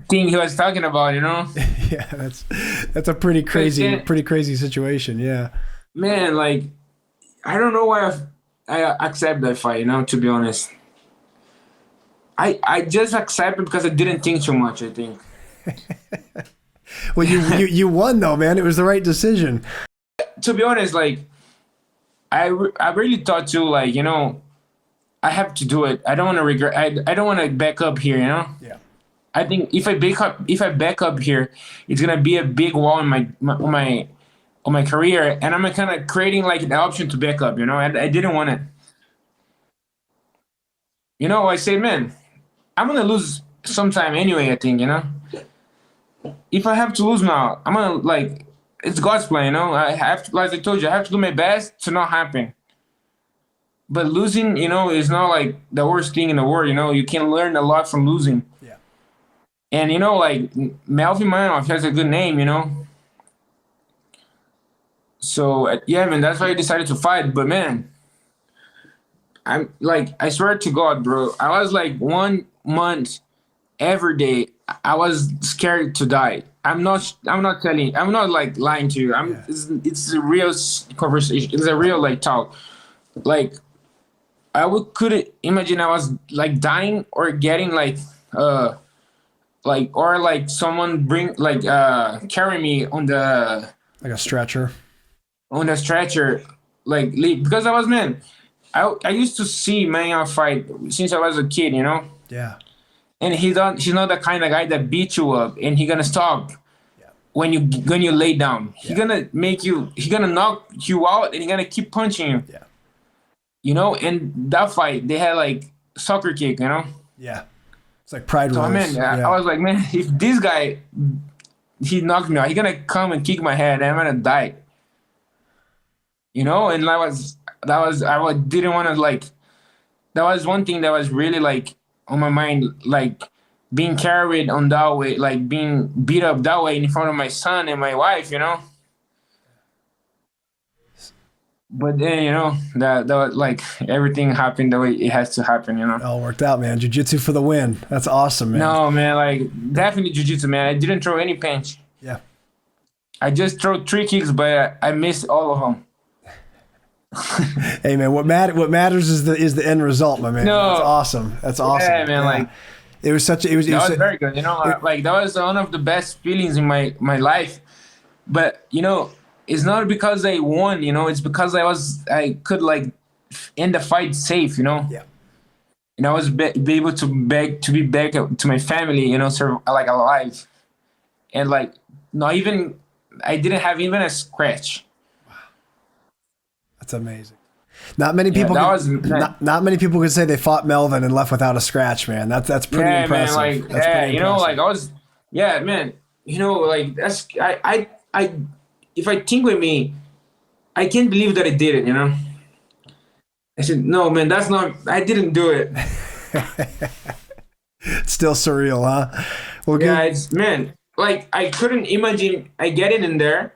thing he was talking about, you know. Yeah, that's a pretty crazy situation. Yeah. Man, like I don't know why I accept that fight, you know, to be honest. I just accept it because I didn't think too much, I think. Well, you won though, man. It was the right decision. To be honest, like I really thought too, like, you know, I have to do it. I don't want to regret. I don't want to back up here, you know. Yeah. I think if I back up here, it's gonna be a big wall in my career, and I'm kind of creating like an option to back up. You know, I didn't want it. You know, I say, man, I'm gonna lose sometime anyway. I think, you know, if I have to lose now, I'm gonna like it's God's plan. You know, I have to, like I told you, I have to do my best to not happen. But losing, you know, is not like the worst thing in the world. You know, you can learn a lot from losing. Yeah. And you know, like Melvin Manov has a good name. You know. So yeah, man, that's why I decided to fight. But man, I'm like, I swear to God, bro, I was like 1 month every day. I was scared to die. I'm not telling. I'm not like lying to you. Yeah. It's a real conversation. It's a real like talk. Like couldn't imagine I was like dying or getting or like someone bring like carry me on the Like a stretcher. Like because I was man. I used to see Manhwa fight since I was a kid, you know. Yeah. And he's not the kind of guy that beats you up and he gonna stop Yeah. when you lay down. He Yeah. gonna knock you out and he gonna keep punching you. Yeah. You know, and that fight they had like soccer kick, you know. Yeah. It's like pride So rules. man, Yeah. I was like, man, if this guy he knocked me out, he gonna come and kick my head and I'm gonna die. You know, and I didn't want to like. That was one thing that was really like on my mind, like being carried on that way, like being beat up that way in front of my son and my wife, you know. But then, you know, that was like everything happened the way it has to happen, you know. It all worked out, man. Jiu-jitsu for the win. That's awesome, man. No, man, like definitely jiu-jitsu, man. I didn't throw any punch. Yeah. I just threw 3 kicks, but I missed all of them. Hey, man, what matters is the end result, my man. No. That's awesome. That's awesome. Yeah, man, like it was such. It was very good. You know, like that was one of the best feelings in my life. But you know, it's not because I won. You know, it's because I could like end the fight safe. You know. Yeah. And I was be able to be back to my family. You know, like alive, and like I didn't have even a scratch. That's amazing. Not many people. Not many people could say they fought Melvin and left without a scratch, man. That's pretty impressive. Man, like that's pretty you know, impressive. like man, you know, like that's I if I think with me, I can't believe that I did it. You know, I said no, man, that's not. I didn't do it. It's still surreal, huh? Well, yeah, it's man, like I couldn't imagine I getting in there.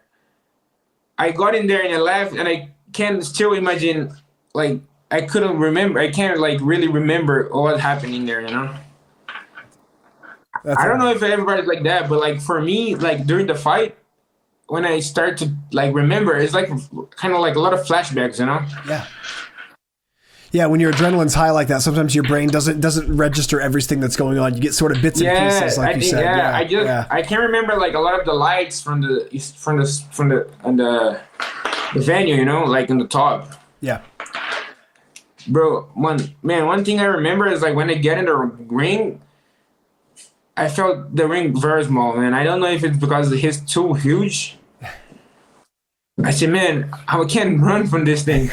I got in there and I left, and I can't still imagine, like, I couldn't remember. I can't, like, really remember what happened in there, you know? I don't know if everybody's like that, but, like, for me, like, during the fight, when I start to, like, remember, it's, like, kind of like a lot of flashbacks, you know? Yeah. Yeah, when your adrenaline's high like that, sometimes your brain doesn't register everything that's going on. You get sort of bits and pieces, like you said. Yeah, I can't remember, like, a lot of the lights from the venue, you know, like in the top. Yeah. Bro, one thing I remember is like when I get in the ring, I felt the ring very small, man. I don't know if it's because he's too huge. I said, man, I can't run from this thing.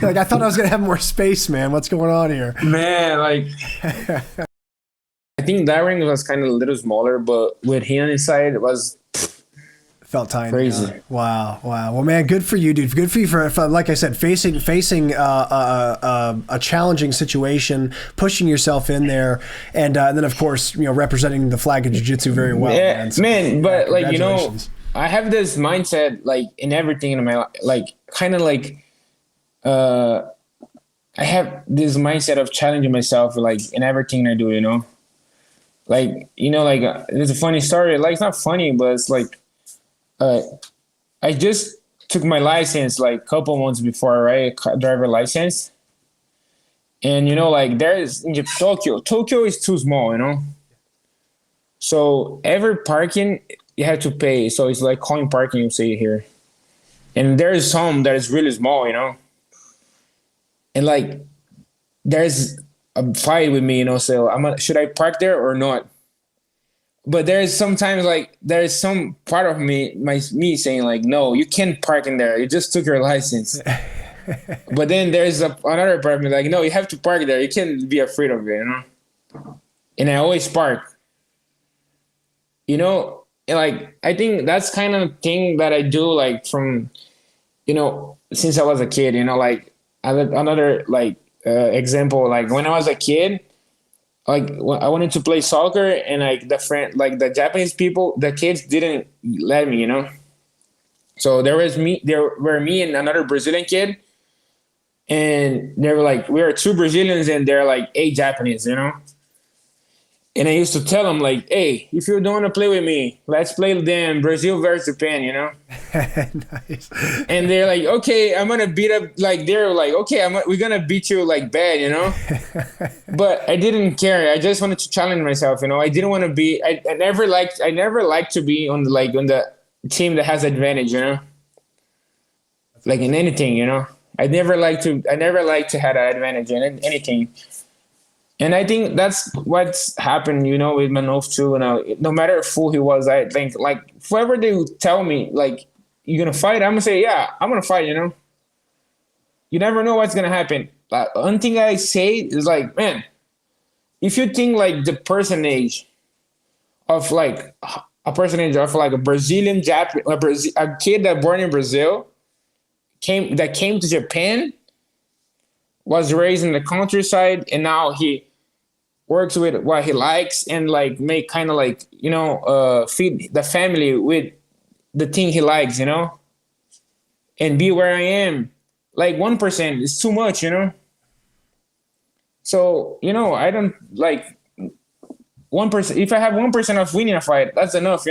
Like, I thought I was going to have more space, man. What's going on here? Man, like, I think that ring was kind of a little smaller, but with him inside, it was... Felt tiny. Crazy. Wow. Well, man, good for you, dude. Good for you for like I said, facing a challenging situation, pushing yourself in there, and then of course, you know, representing the flag of jiu-jitsu very well. Yeah, man. So, man, but like, you know, I have this mindset like in everything in my life, like kind of like I have this mindset of challenging myself like in everything I do, you know. Like, you know, like there's a funny story. Like, it's not funny, but it's like I just took my license like a couple months before, right? Driver license. And, you know, like there's in Tokyo is too small, you know? So every parking you have to pay. So it's like coin parking, you say here. And there's some that is really small, you know? And like there's a fight with me, you know, so should I park there or not? But there's sometimes like there's some part of me saying like, no, you can't park in there. You just took your license. But then there's another part of me like, no, you have to park there. You can't be afraid of it, you know. And I always park. You know, and like I think that's kind of thing that I do like from, you know, since I was a kid. You know, like another like example, like when I was a kid. Like I wanted to play soccer, and like the Japanese people, the kids didn't let me, you know. So there were me and another Brazilian kid, and they were like, we are 2 Brazilians and they're like 8 Japanese, you know. And I used to tell them like, hey, if you don't want to play with me, let's play them Brazil versus Japan, you know. Nice. And they're like, okay, I'm gonna beat up. Like they're like, okay, we're gonna beat you like bad, you know. But I didn't care. I just wanted to challenge myself, you know. I didn't want to be. I never liked to be on the team that has advantage, you know. Like in anything, you know. I never liked to have an advantage in anything. And I think that's what's happened, you know, with Manov too. And no matter who he was, I think like whoever they would tell me like you're gonna fight, I'm gonna say yeah, I'm gonna fight. You know, you never know what's gonna happen. Like, one thing I say is like, man, if you think like the percentage of like a Brazilian a kid that born in Brazil came to Japan, was raised in the countryside, and now he works with what he likes and like make kind of like, feed the family with the thing he likes, and be where I am. Like 1% is too much, So, I don't like 1%. If I have 1% of winning a fight, that's enough,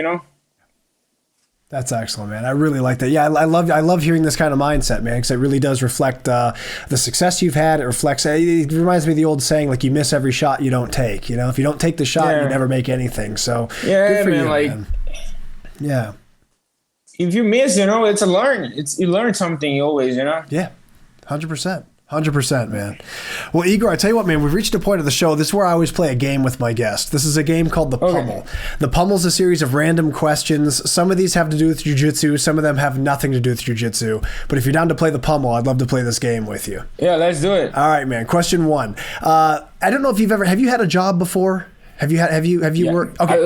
That's excellent, man. I really like that. Yeah, I love hearing this kind of mindset, man, because it really does reflect the success you've had. It reflects. It reminds me of the old saying, like, you miss every shot you don't take. If you don't take the shot, you never make anything. So good for you, man. Yeah. If you miss, it's a learn. You learn something always, Yeah, 100%. 100%, man. Well, Igor, I tell you what, man, we've reached a point of the show. This is where I always play a game with my guest. This is a game called the Pummel. The Pummel's a series of random questions. Some of these have to do with jiu-jitsu. Some of them have nothing to do with jiu-jitsu. But if you're down to play the Pummel, I'd love to play this game with you. Yeah, let's do it. All right, man. Question 1. I don't know if have you had a job before? Have you worked? Okay.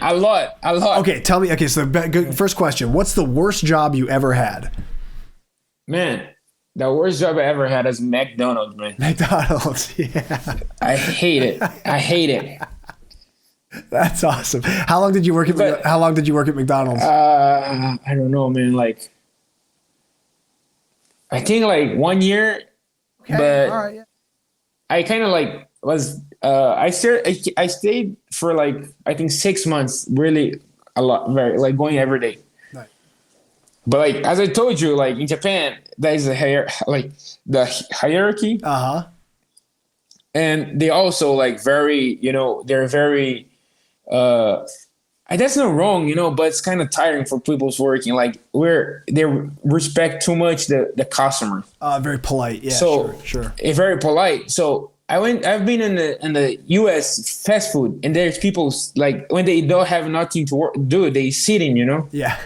A lot. Okay, tell me. Okay, so first question. What's the worst job you ever had? Man. The worst job I ever had is McDonald's, man. McDonald's, yeah. I hate it. That's awesome. How long did you work at McDonald's? I don't know, man. Like, I think like 1 year. Okay, but all right, yeah. I kind of like was. I stayed for like I think 6 months. Really a lot, very like going every day. But like as I told you, like in Japan, there is the hierarchy. And they also like very, they're very. That's not wrong, but it's kind of tiring for people's working. Like they respect too much the customer. Very polite, yeah. So sure. Very polite. So I've been in the U.S. fast food, and there's people like when they don't have nothing to do, they sitting, Yeah.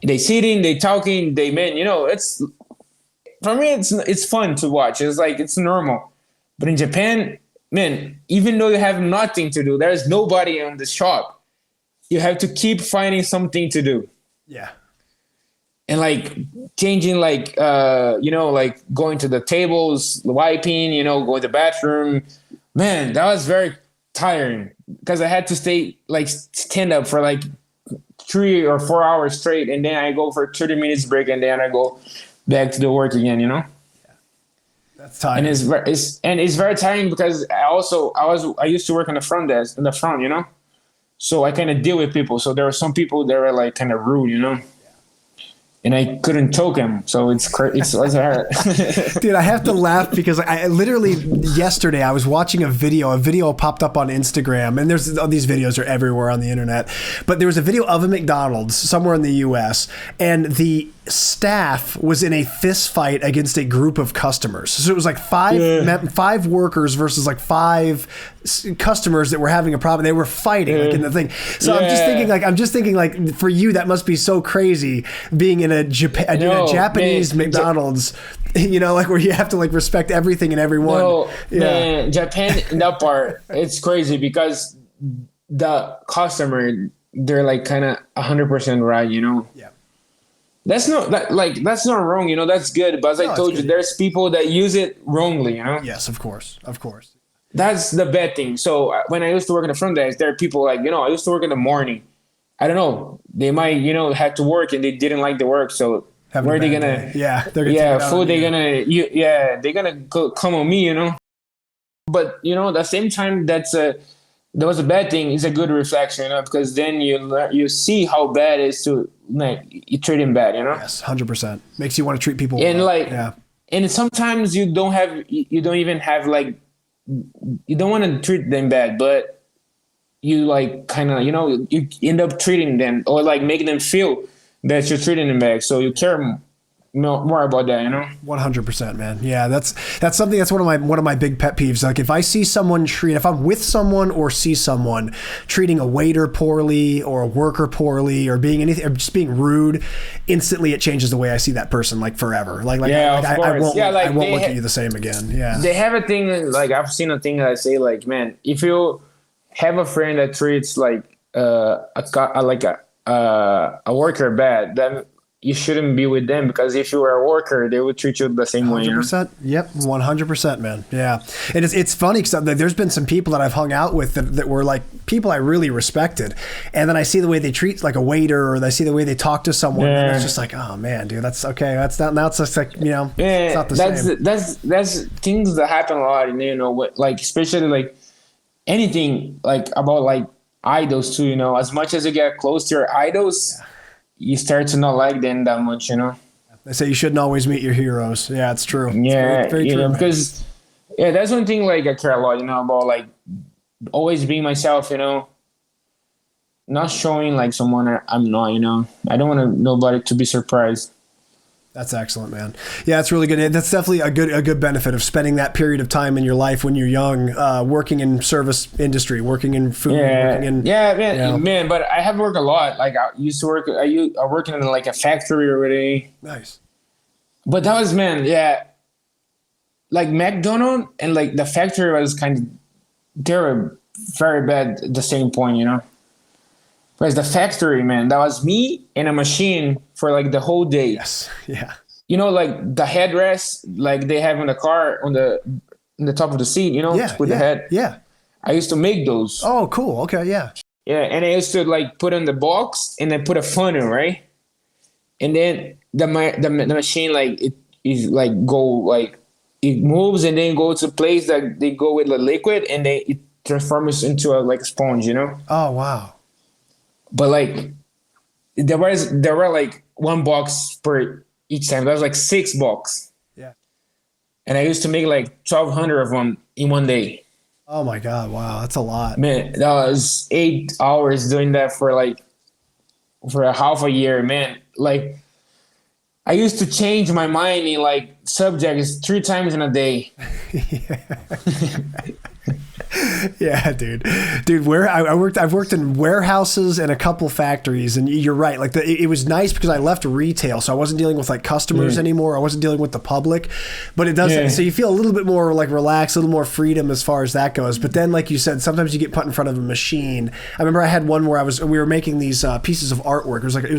They sitting, they talking, it's for me, it's fun to watch. It's like, it's normal. But in Japan, man, even though you have nothing to do, there's nobody in the shop. You have to keep finding something to do. Yeah. And like changing, like, like going to the tables, wiping, going to the bathroom. Man, that was very tiring because I had to stand up for like 3 or 4 hours straight, and then I go for 30 minutes break, and then I go back to the work again. Yeah. That's tiring. And it's very tiring because I used to work on the front desk, so I kind of deal with people. So there were some people that were like kind of rude, and I couldn't choke him, so it's hard. Dude, I have to laugh because I literally yesterday I was watching a video popped up on Instagram, and these videos are everywhere on the internet, but there was a video of a McDonald's somewhere in the US, and the staff was in a fist fight against a group of customers. So it was like five workers versus like 5 customers that were having a problem. They were fighting like in the thing. So I'm just thinking like for you that must be so crazy being in a Japanese McDonald's, like where you have to like respect everything and everyone. No, man, Japan in that part, it's crazy because the customer, they're like kind of 100% right, Yeah. That's not wrong, that's good. But as I told you, there's people that use it wrongly, Yes, of course. That's the bad thing. So when I used to work in the front desk, there are people like, I used to work in the morning. I don't know. They might, have to work and they didn't like the work. So where are they gonna? Yeah, they're gonna. They're gonna come on me, But at the same time, that was a bad thing. It's a good reflection, because then you see how bad it is to you treat him bad, Yes, 100%. Makes you want to treat people and well. And sometimes you don't even have like, you don't want to treat them bad, but you like kind of you end up treating them or like making them feel that you're treating them bad, so you care more about that, 100%, man. Yeah, that's something that's one of my big pet peeves. Like if I see someone if I'm with someone or see someone treating a waiter poorly or a worker poorly or being anything or just being rude, instantly it changes the way I see that person like forever. I won't look at you the same again. Yeah. They have a thing like I've seen a thing that I say like, man, if you have a friend that treats like a worker bad, then you shouldn't be with them, because if you were a worker, they would treat you the same way. 100%. Yep, 100%, man. Yeah, and it's funny because there's been some people that I've hung out with that were like people I really respected, and then I see the way they treat like a waiter, or I see the way they talk to someone, and it's just like, oh man, dude, that's okay. That's not. Now it's just like, it's not the same. That's things that happen a lot, like especially like anything like about like idols too. As much as you get close to your idols, you start to not like them that much. They say you shouldn't always meet your heroes. Yeah, it's true. Yeah, it's very true, because that's one thing like I care a lot, about like always being myself, not showing like someone I'm not, I don't want nobody to be surprised. That's excellent, man. Yeah, it's really good. That's definitely a good benefit of spending that period of time in your life when you're young, working in service industry, working in food. Man. But I have worked a lot. Like I used to work. I worked in like a factory already. Nice. But that was, man, like McDonald's and like the factory was they were very bad at the same point, Whereas the factory, man, that was me and a machine for like the whole day. Yes. Yeah. Like the headrest, like they have in the car on the top of the seat, with the head. Yeah. I used to make those. Oh, cool. Okay. Yeah. Yeah. And I used to like put in the box and then put a funnel, right? And then the machine, like it is like it moves and then goes to place that they go with the liquid and then it transforms into a like sponge, Oh, wow. But like there were like one box per each time. That was like 6 box. Yeah. And I used to make like 1,200 of them in one day. Oh my God. Wow. That's a lot. Man, that was 8 hours doing that for a half a year, man. Like I used to change my mind in like subjects 3 times in a day. Yeah, dude. I've worked in warehouses and a couple factories, and you're right. Like it was nice because I left retail, so I wasn't dealing with like customers anymore. I wasn't dealing with the public, but it does. So you feel a little bit more like relaxed, a little more freedom as far as that goes. But then, like you said, sometimes you get put in front of a machine. I remember I had one where we were making these pieces of artwork. It was like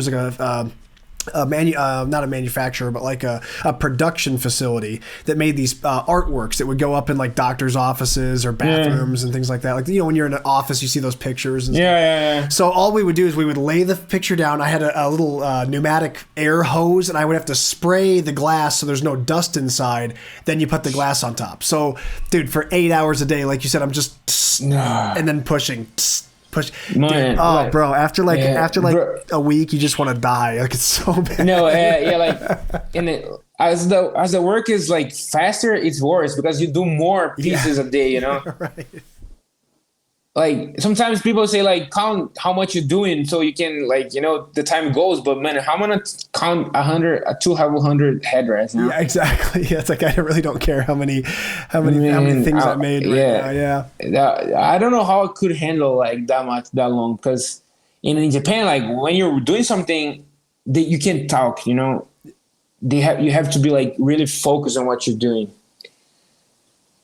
not a manufacturer, but like a production facility that made these artworks that would go up in like doctors' offices or bathrooms and things like that. Like, when you're in an office, you see those pictures. And stuff. So all we would do is we would lay the picture down. I had a little pneumatic air hose, and I would have to spray the glass so there's no dust inside. Then you put the glass on top. So, dude, for 8 hours a day, like you said, I'm just and then pushing. Push, man, dude, bro. After a week, you just want to die. Like it's so bad. No, as the work is like faster, it's worse because you do more pieces a day. Right. Like sometimes people say like count how much you're doing so you can like the time goes. But man, how am I gonna count 200 headrests? Yeah, exactly. Yeah, it's like I really don't care how many things I made. Right now. I don't know how I could handle like that long because in Japan, like when you're doing something that you can't talk, you have to be like really focused on what you're doing.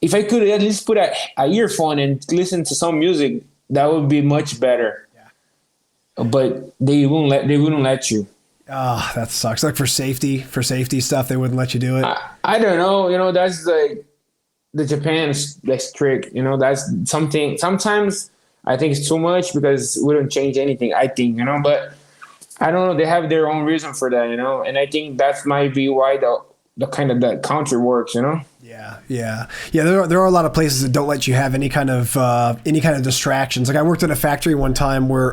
If I could at least put a earphone and listen to some music, that would be much better. Yeah. But they wouldn't let you. Oh, that sucks. Like for safety stuff, they wouldn't let you do it. I don't know. That's like the Japan is strict. That's something. Sometimes I think it's too much because it wouldn't change anything. I think but I don't know. They have their own reason for that. And I think that might be why the kind of that country works. Yeah. There are a lot of places that don't let you have any kind of distractions. Like I worked in a factory one time where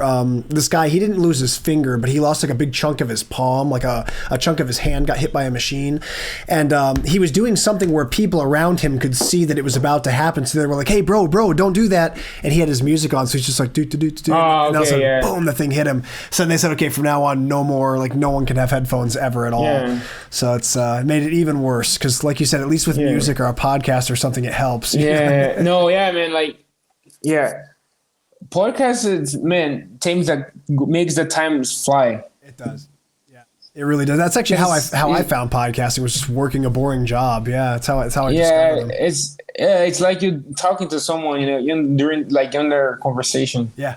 this guy, he didn't lose his finger, but he lost like a big chunk of his palm, like a chunk of his hand got hit by a machine, and he was doing something where people around him could see that it was about to happen. So they were like, "Hey, bro, don't do that!" And he had his music on, so he's just like, "Do." And all of a sudden, boom, the thing hit him. So then they said, "Okay, from now on, no more. Like no one can have headphones ever at all." Yeah. So it's made it even worse because, like you said, at least with music or a podcast or something, it helps. Yeah. Man. Like, yeah. Podcast is, man, things that makes the times fly. It does. Yeah. It really does. That's actually how I found podcasting, was just working a boring job. Yeah. That's how I discovered them. It's like you talking to someone, during like under conversation. Yeah.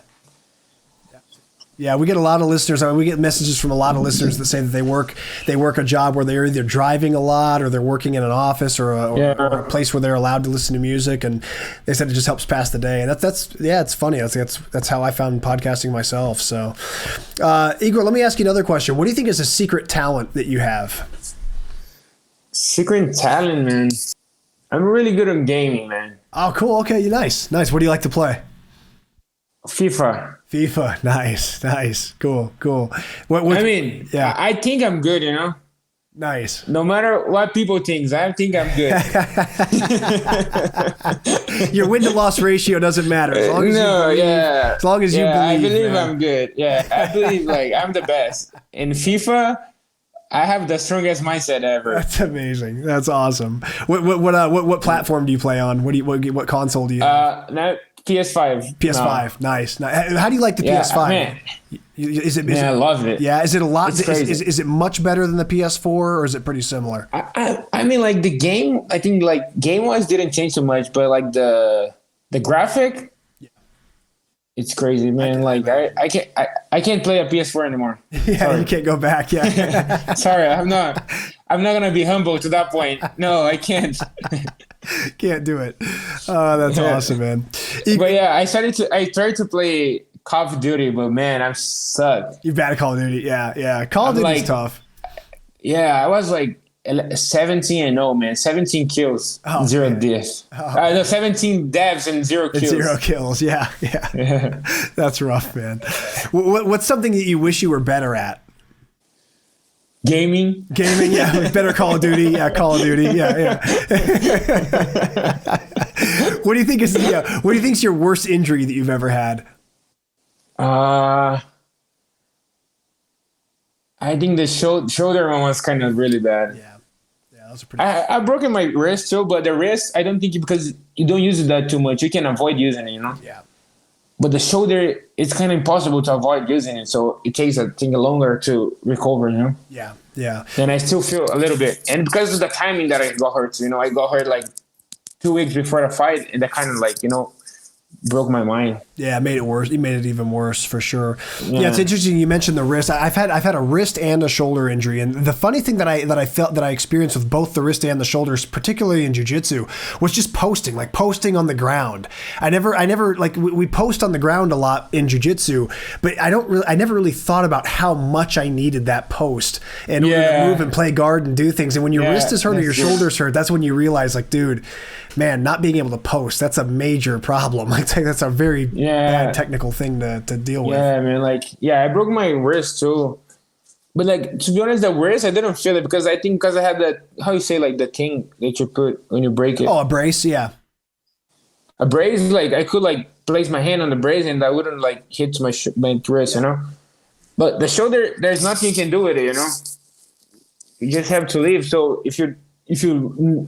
Yeah, we get a lot of listeners. I mean, we get messages from a lot of listeners that say that they work a job where they're either driving a lot or they're working in an office or a place where they're allowed to listen to music, and they said it just helps pass the day. And that's it's funny. That's how I found podcasting myself. So, Igor, let me ask you another question. What do you think is a secret talent that you have? Secret talent, man. I'm really good at gaming, man. Oh, cool. Okay, nice. What do you like to play? FIFA. Nice. Cool. I mean, yeah. I think I'm good, you know? Nice. No matter what people think, I think I'm good. Your win-to-loss ratio doesn't matter. As long as as long as you believe. I believe, man. I'm good. Yeah, I believe I'm the best. In FIFA, I have the strongest mindset ever. That's amazing. That's awesome. What platform do you play on? What console do you have? Now PS5. PS5. No. Nice. How do you like the PS5? Man. I love it. Yeah, is it a lot? Is it much better than the PS4, or is it pretty similar? I mean, like the game, I think like game wise didn't change so much, but like the graphic, it's crazy, man. I can't play a PS4 anymore. Yeah, sorry. You can't go back. Yeah. Sorry, I'm not gonna be humble to that point. No, I can't. Can't do it. Oh, that's awesome, man. But yeah, I tried to play Call of Duty, but man, I'm suck. You're bad at Call of Duty. Yeah. Call of Duty's tough. Yeah, I was like 17-0, man. 17 kills, 0 deaths. No, 17 devs and 0 kills. 0 kills. Yeah. That's rough, man. What's something that you wish you were better at? Gaming, yeah. Better Call of Duty. Yeah, Call of Duty. Yeah. What do you think is your worst injury that you've ever had? I think the shoulder one was kind of really bad. Yeah, that was pretty. I broken my wrist too, but the wrist I don't think because you don't use it that too much, you can avoid using it, you know. Yeah. But the shoulder, it's kind of impossible to avoid using it, so it takes I think longer to recover, you know. Yeah. And I still feel a little bit, and because of the timing that I got hurt, you know, I got hurt like 2 weeks before the fight, and that kind of like, you know, broke my mind. Yeah, it made it worse. It made it even worse for sure. Yeah, it's interesting you mentioned the wrist. I've had a wrist and a shoulder injury, and the funny thing that I experienced with both the wrist and the shoulders, particularly in jiu-jitsu, was just posting on the ground. I never like we post on the ground a lot in jiu-jitsu, but I never really thought about how much I needed that post in order to move and play guard and do things. And when your wrist is hurt or your shoulder's hurt, that's when you realize, like, dude, man, not being able to post, that's a major problem. Like, that's a very bad technical thing to deal with. Yeah, man. I broke my wrist too. But like, to be honest, the wrist, I didn't feel it because I think because I had that, how you say, like the thing that you put when you break it. Oh, a brace, yeah. A brace, like I could like place my hand on the brace and I wouldn't like hit my wrist, you know. But the shoulder, there's nothing you can do with it, you know. You just have to leave. So if you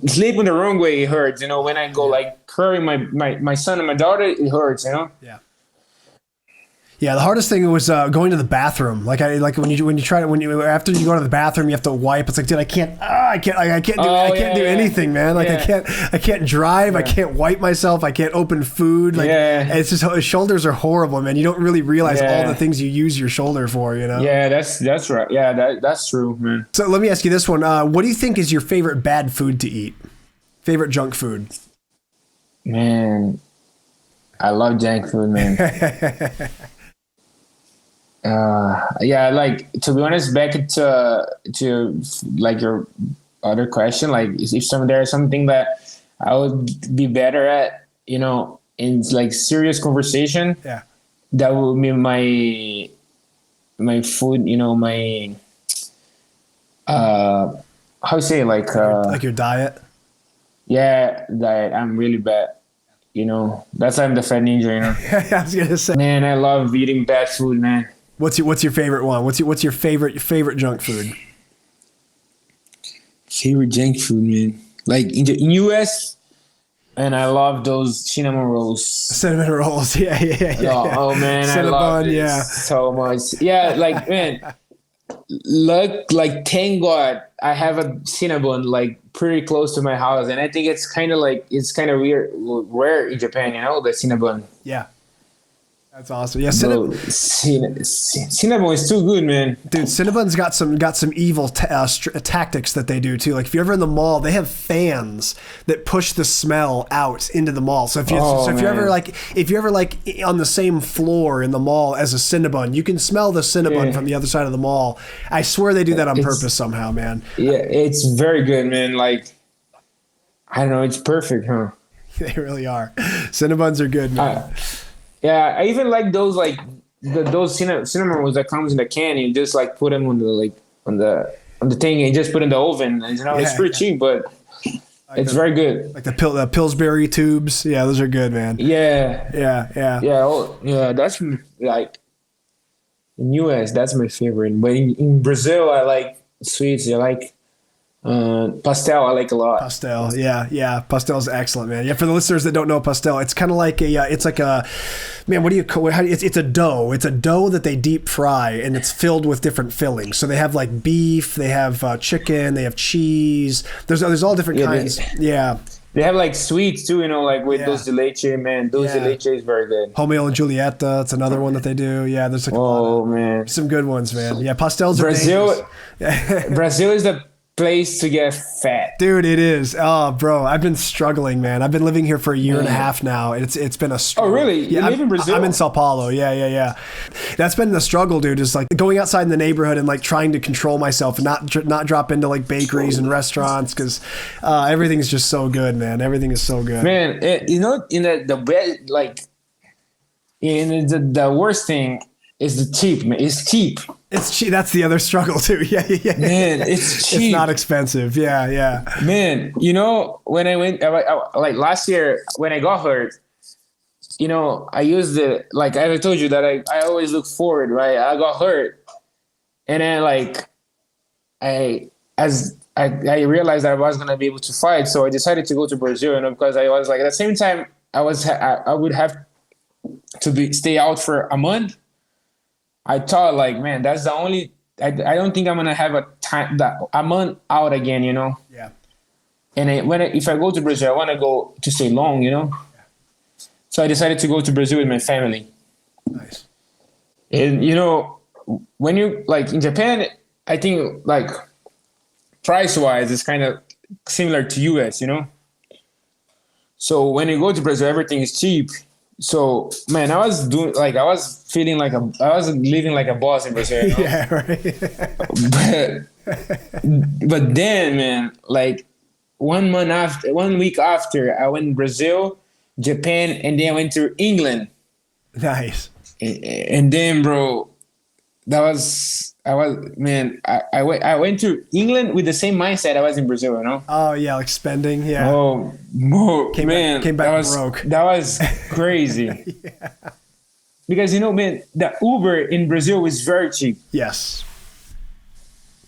sleep in the wrong way, it hurts. You know, when I go like curry my son and my daughter, it hurts. You know. Yeah, the hardest thing was going to the bathroom. Like when you try to after you go to the bathroom, you have to wipe. It's like, dude, I can't do anything, man. Like I can't drive. I can't wipe myself. I can't open food. Like it's just shoulders are horrible, man. You don't really realize all the things you use your shoulder for. You know. Yeah, that's right. Yeah, that's true, man. So let me ask you this one: what do you think is your favorite bad food to eat? Favorite junk food? Man, I love junk food, man. Like, to be honest, back to like your other question, like if there's something that I would be better at, you know, in like serious conversation, that would be my food, you know, my how you say, like your diet. Yeah, diet. I'm really bad. You know, that's why I'm the fat ninja, you know. I was gonna say, man, I love eating bad food, man. What's your favorite one? What's your favorite junk food? Favorite junk food, man. Like in US, and I love those cinnamon rolls. Cinnamon rolls, yeah. Oh man, Cinnabon, I love it so much. Yeah, like man, thank God I have a Cinnabon like pretty close to my house, and I think it's kind of weird, rare in Japan, you know, the Cinnabon. Yeah. That's awesome. Yeah, Bro, Cinnabon is too good, man. dude, Cinnabon's got some evil tactics that they do too. Like if you're ever in the mall, they have fans that push the smell out into the mall. So if you're ever like on the same floor in the mall as a Cinnabon, you can smell the Cinnabon from the other side of the mall. I swear they do that on purpose somehow, man. Yeah, it's very good, man. Like, I don't know, it's perfect, huh? They really are. Cinnabons are good, man. Yeah, I even like those those cinnamon rolls that comes in the can. You just like put them on the thing and just put in the oven. You know, it's pretty cheap, but it's very good. Like the Pillsbury tubes. Yeah, those are good, man. Yeah. Yeah. That's like in US. That's my favorite. But in Brazil, I like sweets. I like pastel. I like a lot. Pastel, yeah. Pastel is excellent, man. Yeah, for the listeners that don't know pastel, it's kind of like it's a dough. It's a dough that they deep fry, and it's filled with different fillings. So they have like beef, they have chicken, they have cheese. There's all different kinds. They have like sweets too, you know, like with dulce de leche, man. Dulce de leche is very good. Romeo and Julieta, it's another one that they do. Yeah, there's like some good ones, man. Yeah, pastels are dangerous. Brazil is the place to get fat, dude. It is. Oh, bro, I've been struggling, man. I've been living here for a year and a half now. It's been a struggle. Oh, really? Yeah, you live in Brazil? I'm in Sao Paulo. Yeah. That's been the struggle, dude. Is like going outside in the neighborhood and like trying to control myself and not drop into like bakeries and restaurants because everything's just so good, man. Everything is so good, man. You know, in the worst thing is the cheap, man. It's cheap. It's cheap. That's the other struggle too. Yeah. Man, it's cheap. It's not expensive. Yeah. Man, you know, when I went, like last year when I got hurt, you know, I used like I told you that I always look forward, right? I got hurt, and then like I realized that I was gonna be able to fight, so I decided to go to Brazil, you know, because I was like at the same time I would have to stay out for a month. I thought like, man, that's the only. I don't think I'm gonna have a month out again, you know. Yeah. And if I go to Brazil, I want to go to stay long, you know. Yeah. So I decided to go to Brazil with my family. Nice. And you know, when you like in Japan, I think like price wise, it's kind of similar to US, you know. So when you go to Brazil, everything is cheap. So man, I was feeling like I was living like a boss in Brazil. You know? Yeah, right. but then, man, like 1 week after, I went to Brazil, Japan, and then I went to England. Nice. And then, bro, I went to England with the same mindset I was in Brazil, you know? Oh, yeah, like spending, yeah. Oh, came back broke. That was crazy. Yeah. Because, you know, man, the Uber in Brazil is very cheap. Yes.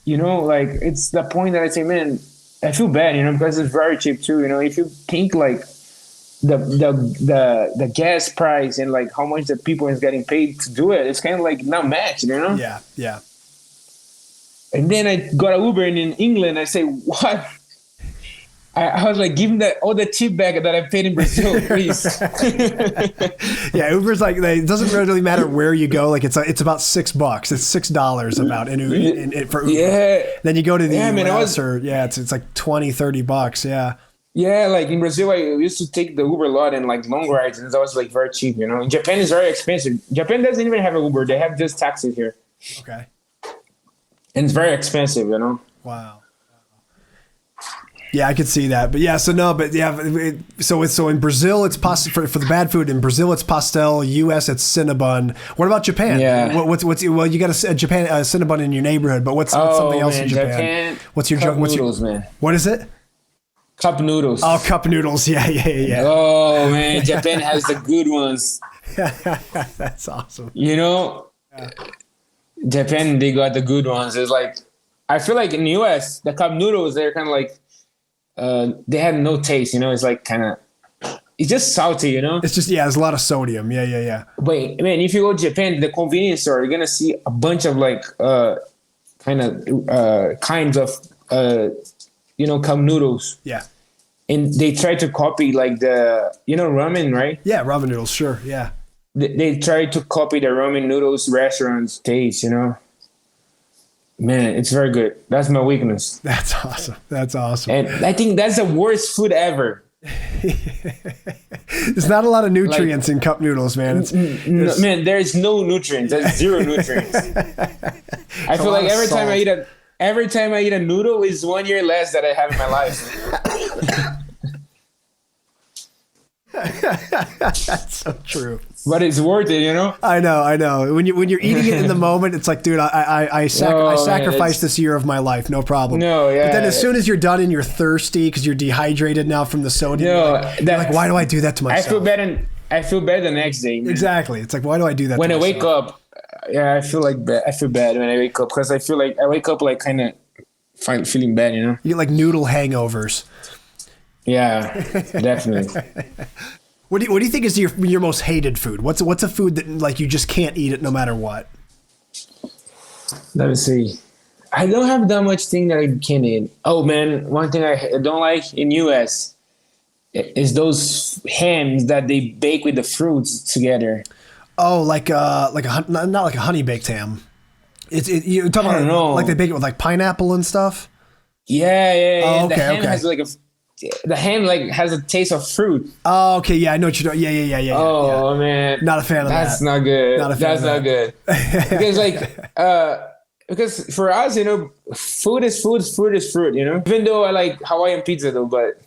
You know, like, it's the point that I say, man, I feel bad, you know, because it's very cheap too. You know, if you think like the gas price and like how much the people is getting paid to do it, it's kind of like not matched, you know? Yeah. And then I got an Uber, and in England, I say, what? I was like, give me all the tip back that I paid in Brazil, please. Yeah, Uber's like, it doesn't really matter where you go. Like it's about $6. It's $6 about for Uber. Yeah. Then you go to the US it's like $20-$30. Yeah. Yeah, like in Brazil, I used to take the Uber a lot and like long rides, and that was like very cheap, you know. In Japan, is very expensive. Japan doesn't even have an Uber; they have just taxis here. Okay. And it's very expensive, you know. Wow. Yeah, I could see that, but so in Brazil it's for the bad food. In Brazil it's pastel. US it's Cinnabon. What about Japan? Yeah. What's you got a Japan Cinnabon in your neighborhood, but what's something else in Japan? What's your noodles, man? What is it? Cup noodles. Oh, cup noodles. Yeah. Oh man, Japan has the good ones. That's awesome. You know, Japan, they got the good ones. It's like, I feel like in the US, the cup noodles, they're kind of like, they have no taste, you know. It's like kind of, it's just salty, you know. It's just there's a lot of sodium. Yeah. But man, if you go to Japan, the convenience store, you're gonna see a bunch of like kinds of cup noodles. Yeah. And they try to copy like the ramen, right? Yeah, ramen noodles, sure. Yeah. they try to copy the ramen noodles restaurants taste, you know. Man, it's very good. That's my weakness. That's awesome. That's awesome. And I think that's the worst food ever. There's not a lot of nutrients in cup noodles, man. Man, there's no nutrients. There's zero nutrients. I feel like every time I eat a noodle is 1 year less that I have in my life. That's so true. But it's worth it, you know. I know. When you're eating it in the moment, it's like, dude, I sacrificed this year of my life, no problem. No, yeah. But then as soon as you're done and you're thirsty because you're dehydrated now from the sodium, you're like, why do I do that to myself? I feel bad the next day. Man. Exactly. It's like, why do I do that? When to I myself? wake up, yeah, I feel bad when I wake up because I feel like I wake up like kind of feeling bad, you know. You get like noodle hangovers. Yeah, definitely. What do you think is your most hated food? What's a food that like you just can't eat it no matter what? Let me see. I don't have that much thing that I can't eat. Oh man, one thing I don't like in US is those hams that they bake with the fruits together. Oh, not like a honey baked ham. You're talking about like they bake it with like pineapple and stuff. Yeah. Oh, okay, the ham has the ham like has a taste of fruit. Oh, okay, yeah, I know what you're doing. Yeah. Oh man, not a fan of that. That's not good. That's not good. Because because for us, you know, food is fruit. You know, even though I like Hawaiian pizza though, but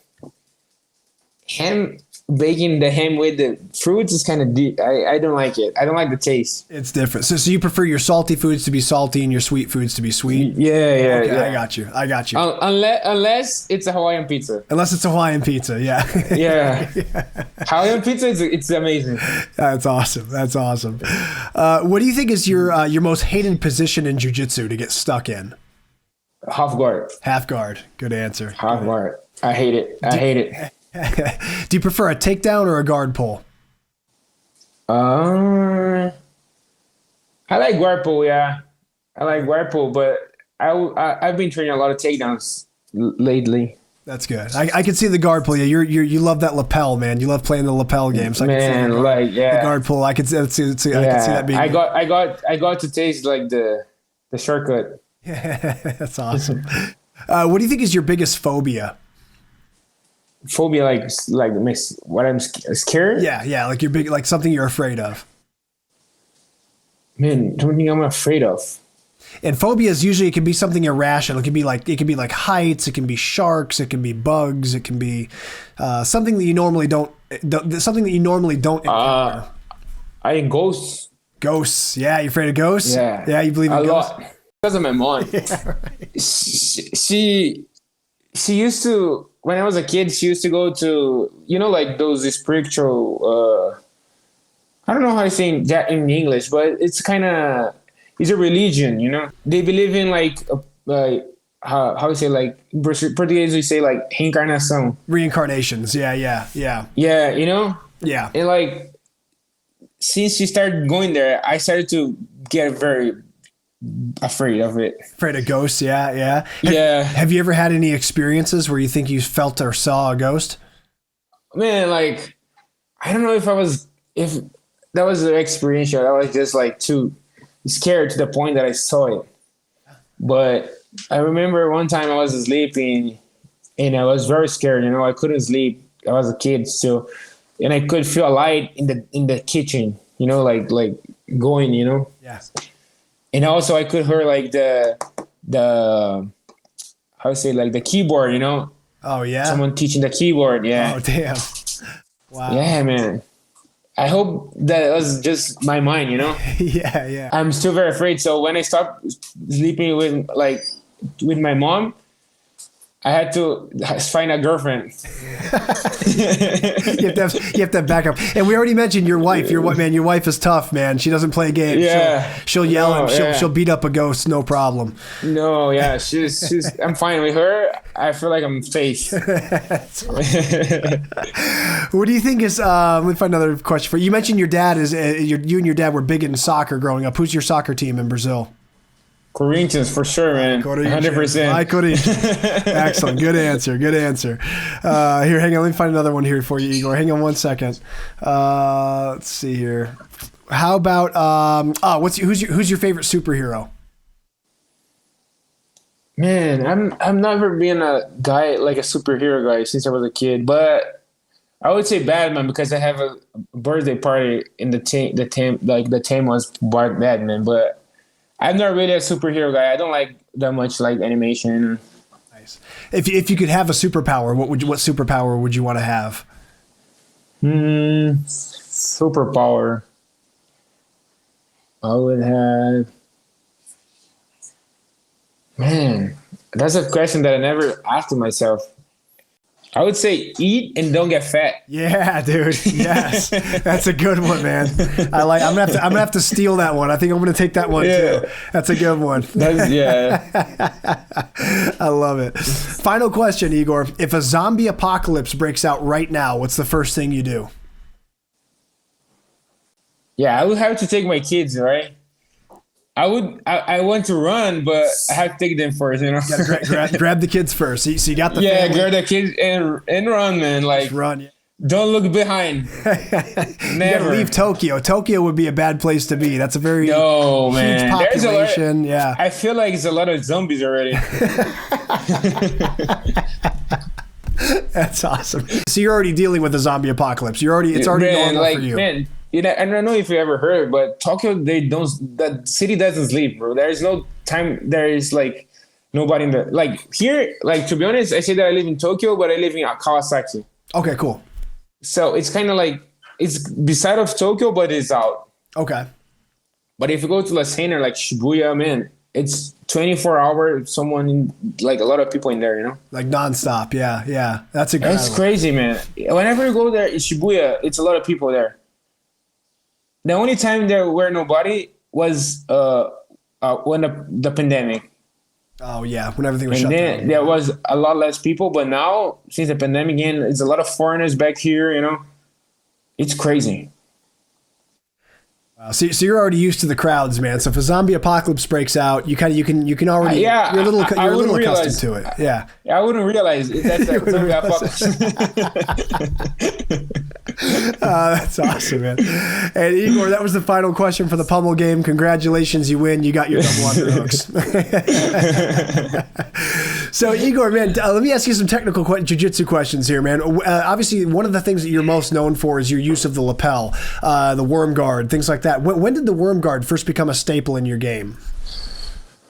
baking the ham with the fruits is kind of deep. I don't like it. I don't like the taste. It's different. So you prefer your salty foods to be salty and your sweet foods to be sweet? Yeah. Okay, yeah. I got you. Unless it's a Hawaiian pizza. Unless it's Hawaiian pizza, yeah. Yeah. Hawaiian pizza, it's amazing. That's awesome. What do you think is your most hated position in jiu-jitsu to get stuck in? Half guard. Half guard. Good answer. Half guard. I hate it. Do you prefer a takedown or a guard pull? I like guard pull, yeah. I like guard pull, but I've been training a lot of takedowns lately. That's good. I can see the guard pull. Yeah, you love that lapel, man. You love playing the lapel game. So man, the guard pull. I can see that being. I got to taste like the shortcut. Yeah, that's awesome. What do you think is your biggest phobia? Phobia, like makes what I'm scared. Yeah, like like something you're afraid of. Man, don't think I'm afraid of. And phobias usually it can be something irrational. It can be like heights. It can be sharks. It can be bugs. It can be something that you normally don't. Something that you normally don't encounter. I think ghosts. Ghosts. Yeah, you afraid of ghosts? Yeah, you believe in ghosts? Lot. Because of my mom. Yeah, right. She used to, when I was a kid, she used to go to, you know, like those spiritual, I don't know how to say that in English, but it's a religion, you know? They believe in how you say, like, in Portuguese we say like reencarnação. Reincarnations, yeah. Yeah, you know? Yeah. And like, since she started going there, I started to get very afraid of it. Afraid of ghosts, yeah. Have you ever had any experiences where you think you felt or saw a ghost? Man, like, I don't know if that was an experience or I was just like too scared to the point that I saw it. But I remember one time I was sleeping and I was very scared, you know, I couldn't sleep. I was a kid still. And I could feel a light in the kitchen, you know, like going, you know. Yeah. And also I could hear like the how to say, like the keyboard, you know? Oh yeah. Someone teaching the keyboard, yeah. Oh damn. Wow. Yeah, man. I hope that was just my mind, you know? Yeah. I'm still very afraid. So when I stopped sleeping with my mom, I had to find a girlfriend. you have to back up. And we already mentioned your wife. Your wife is tough, man. She doesn't play games. Yeah. She'll yell and she'll beat up a ghost, no problem. No, yeah. She's I'm fine with her. I feel like I'm safe. What do you think is let me find another question for you. You mentioned your dad is you and your dad were big into soccer growing up. Who's your soccer team in Brazil? Corinthians for sure, man. 100%. My Corinthians. Excellent. Good answer. Here, hang on. Let me find another one here for you, Igor. Hang on one second. Let's see here. How about who's your favorite superhero? Man, I'm never been a guy like a superhero guy since I was a kid, but I would say Batman because I have a birthday party in the team. The team was Batman, but I'm not really a superhero guy. I don't like that much like animation. Nice. If you could have a superpower, what superpower would you want to have? Superpower. I would have. Man, that's a question that I never asked myself. I would say eat and don't get fat. Yeah, dude. Yes, that's a good one, man. I'm gonna have to steal that one. I think I'm gonna take that one too. That's a good one. I love it. Final question, Igor. If a zombie apocalypse breaks out right now, what's the first thing you do? Yeah, I would have to take my kids, right? I want to run, but I have to take them first, you know. You gotta grab the kids first. So you got the family. Grab the kids and run, man. Like just run. Don't look behind. You gotta leave Tokyo. Tokyo would be a bad place to be. That's a very huge man. population. Yeah. I feel like it's a lot of zombies already. That's awesome. So you're already dealing with the zombie apocalypse. It's already normal for you. Man, you know, I don't know if you ever heard, but Tokyo, the city doesn't sleep, bro. There is no time. There is like nobody in the like here. Like to be honest, I say that I live in Tokyo, but I live in Kawasaki. Okay, cool. So it's kind of like it's beside of Tokyo, but it's out. Okay. But if you go to La Seine or like Shibuya, man, it's 24 hours. Someone like a lot of people in there, you know, like nonstop. Yeah. That's crazy, man. Whenever you go there in Shibuya, it's a lot of people there. The only time there were nobody was when the pandemic. Oh yeah, when everything was shut down. And then there was a lot less people, but now since the pandemic again, it's a lot of foreigners back here. You know, it's crazy. So you're already used to the crowds, man. So if a zombie apocalypse breaks out, you can already you're a little accustomed to it. Yeah, I wouldn't realize that's a zombie apocalypse. That's awesome, man. And Igor, that was the final question for the Pummel game. Congratulations, you win. You got your double underhooks. So Igor, man, let me ask you some technical jiu-jitsu questions here, man. Obviously, one of the things that you're most known for is your use of the lapel, the worm guard, things like that. When did the worm guard first become a staple in your game?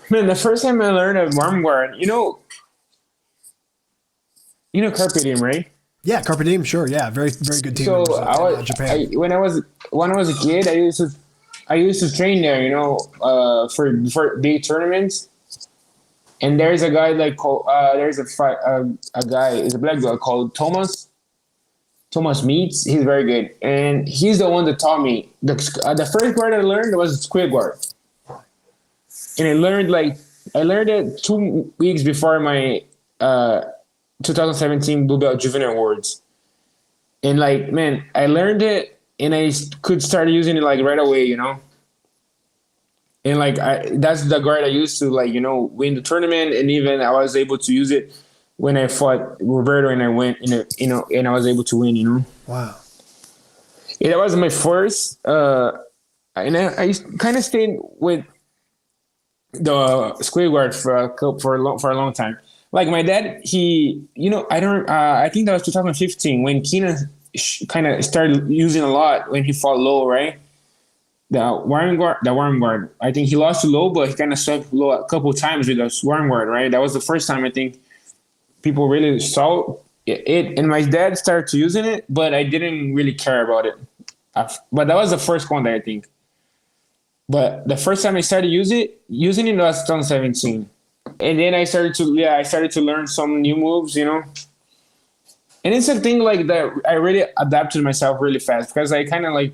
Man, the first time I learned of worm guard, you know carpe diem, right? Yeah, carpe diem, sure. Yeah, very very good team. So Japan. When I was a kid, I used to train there, you know, for big tournaments. And there's a guy there's a guy, is a black guy called Thomas Meats. He's very good, and he's the one that taught me the first guard I learned was square guard, and I learned it 2 weeks before my 2017 Blue Belt Juvenile Awards, and like man, I learned it and I could start using it like right away, you know. And like that's the guard I used to like, you know, win the tournament, and even I was able to use it when I fought Roberto and I went, you know, and I was able to win, you know. Wow. Yeah, that was my first, and I kind of stayed with the square guard for a long time. Like my dad, he, you know, I think that was 2015 when Keenan kind of started using a lot when he fought low, right? The worm guard. I think he lost to low, but he kind of swept low a couple of times with the worm guard, right? That was the first time I think people really saw it, and my dad started to using it, but I didn't really care about it. But that was the first one that I think. But the first time I started using it was 2017, and then I started to learn some new moves, you know. And it's a thing like that I really adapted myself really fast because I kind of like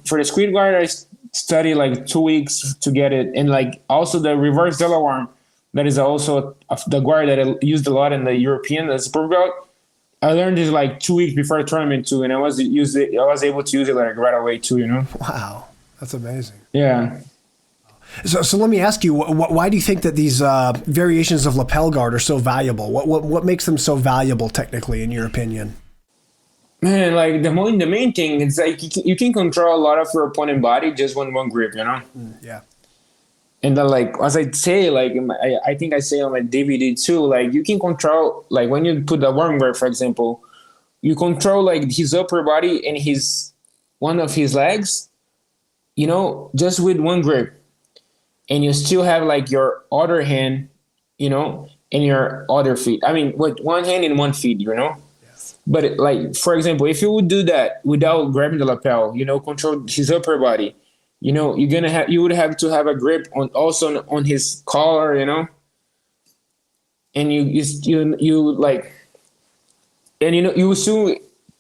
for the squid guard I studied like 2 weeks to get it, and like also the reverse Delaware arm. That is also the guard that I used a lot in the European, the super belt. I learned it like 2 weeks before the tournament too, and I was able to use it like right away too, you know. Wow, that's amazing. Yeah. So let me ask you, why do you think that these variations of lapel guard are so valuable? What makes them so valuable technically, in your opinion? Man, like the main thing is like you can control a lot of your opponent body just with one grip, you know. Yeah. And then, like as I say, like I think I say on my DVD too, like you can control, like when you put the worm guard, for example, you control like his upper body and his one of his legs, you know, just with one grip, and you still have like your other hand, you know, and your other feet. I mean, with one hand and one feet, you know. But like, for example, if you would do that without grabbing the lapel, you know, control his upper body, you know, you would have to have a grip on his collar, you know, and you like, and you know, you will soon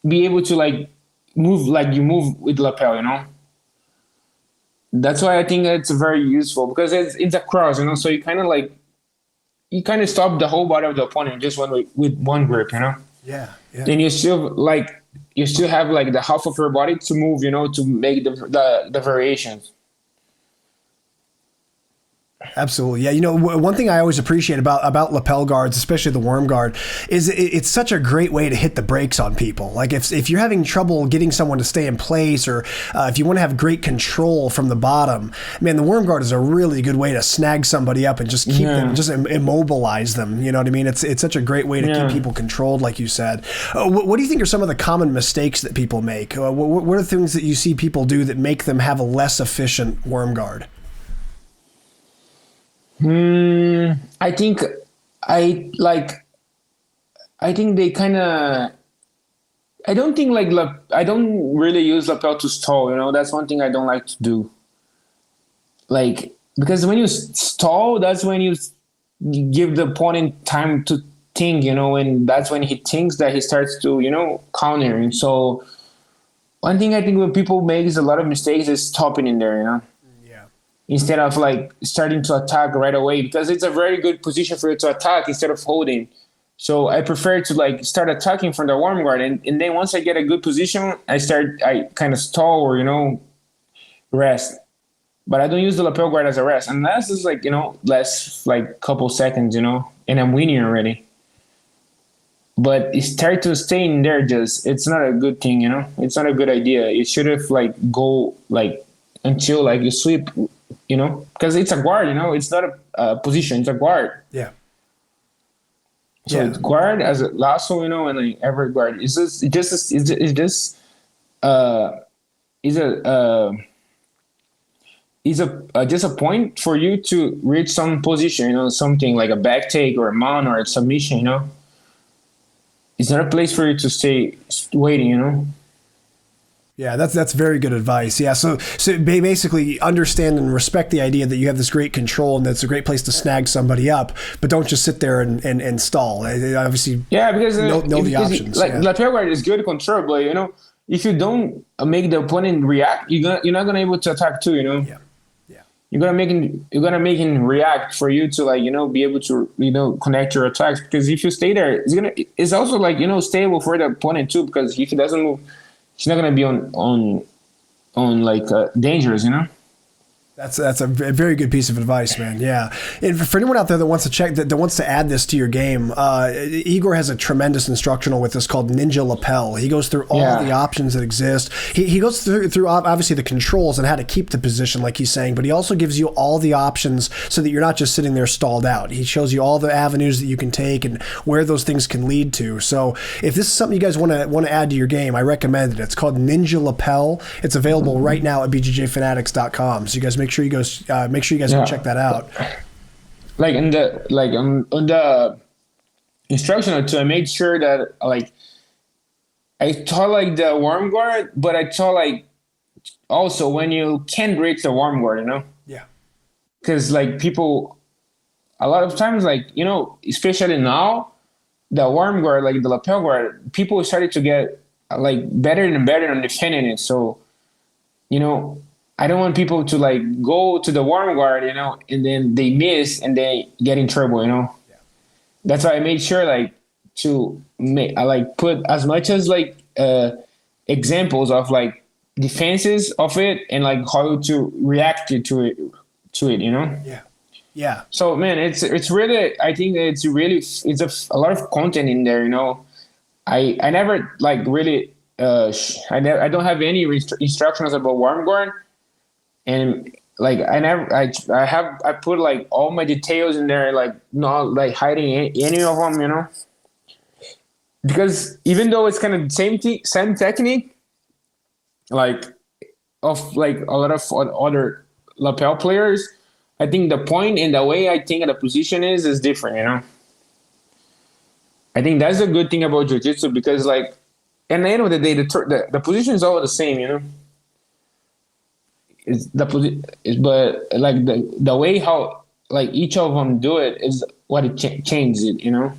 be able to like move like you move with lapel, you know. That's why I think it's very useful, because it's a cross, you know, so you kind of stop the whole body of the opponent just with one grip, you know. Yeah. Then you still have like the half of your body to move, you know, to make the variations. Absolutely. Yeah. You know, one thing I always appreciate about lapel guards, especially the worm guard, is it's such a great way to hit the brakes on people. Like if you're having trouble getting someone to stay in place, or if you want to have great control from the bottom, man, the worm guard is a really good way to snag somebody up and just keep them, just immobilize them. You know what I mean? It's such a great way to keep people controlled, like you said. What do you think are some of the common mistakes that people make? What are the things that you see people do that make them have a less efficient worm guard? I think they kind of. I don't think I don't really use lapel to stall. You know, that's one thing I don't like to do. Like, because when you stall, that's when you give the opponent time to think. You know, and that's when he thinks that he starts to, you know, countering. So one thing I think when people make a lot of mistakes is stopping in there. You know. Instead of like starting to attack right away, because it's a very good position for you to attack instead of holding. So I prefer to like start attacking from the worm guard, and then once I get a good position, I kind of stall or, you know, rest. But I don't use the lapel guard as a rest unless it's like, you know, less like couple seconds, you know, and I'm winning already. But start to stay in there, it's not a good thing, you know. It's not a good idea. It should have like go like until like you sweep. You know, because it's a guard, you know, it's not a position, it's a guard. Yeah. So it's guard as a lasso, you know, and like every guard. Just a point for you to reach some position, you know, something like a back take or a mount or a submission, you know. It's not a place for you to stay waiting, you know. Yeah, that's very good advice. Yeah, so basically understand and respect the idea that you have this great control and that's a great place to snag somebody up, but don't just sit there and stall. Obviously, because know the options. Like lapel guard is good control, but you know, if you don't make the opponent react, you're not gonna able to attack too. You know. Yeah. You're gonna make him react for you to, like, you know, be able to, you know, connect your attacks, because if you stay there, it's also like, you know, stable for the opponent too, because if he doesn't move, he's not going to be on like dangerous, you know? That's a very good piece of advice, man. Yeah. And for anyone out there that wants to that wants to add this to your game, Igor has a tremendous instructional with this called Ninja Lapel. He goes through all the options that exist. He goes through obviously the controls and how to keep the position, like he's saying, but he also gives you all the options so that you're not just sitting there stalled out. He shows you all the avenues that you can take and where those things can lead to. So if this is something you guys want to add to your game, I recommend it. It's called Ninja Lapel. It's available right now at bjjfanatics.com. So you guys make sure you guys go check that out. Like on the instructional too, I made sure that like I taught like the worm guard, but I taught like also when you can't reach the worm guard, you know? Yeah. Because like people, a lot of times, like, you know, especially now, the worm guard, like the lapel guard, people started to get like better and better on defending it. So, you know, I don't want people to like go to the worm guard, you know, and then they miss and they get in trouble, you know. Yeah. That's why I made sure like to I like put as much as like examples of like defenses of it and like how to react to to it, you know? Yeah. Yeah. So man, it's really, I think it's a lot of content in there, you know? I never like really, I don't have any instructions about warm guard, and like I put like all my details in there, like not like hiding any of them, you know? Because even though it's kind of the same technique, like of like a lot of other lapel players, I think the point and the way I think the position is different, you know? I think that's a good thing about jiu-jitsu because like at the end of the day, the position is all the same, you know? But like the way how like each of them do it is what it changes it, you know?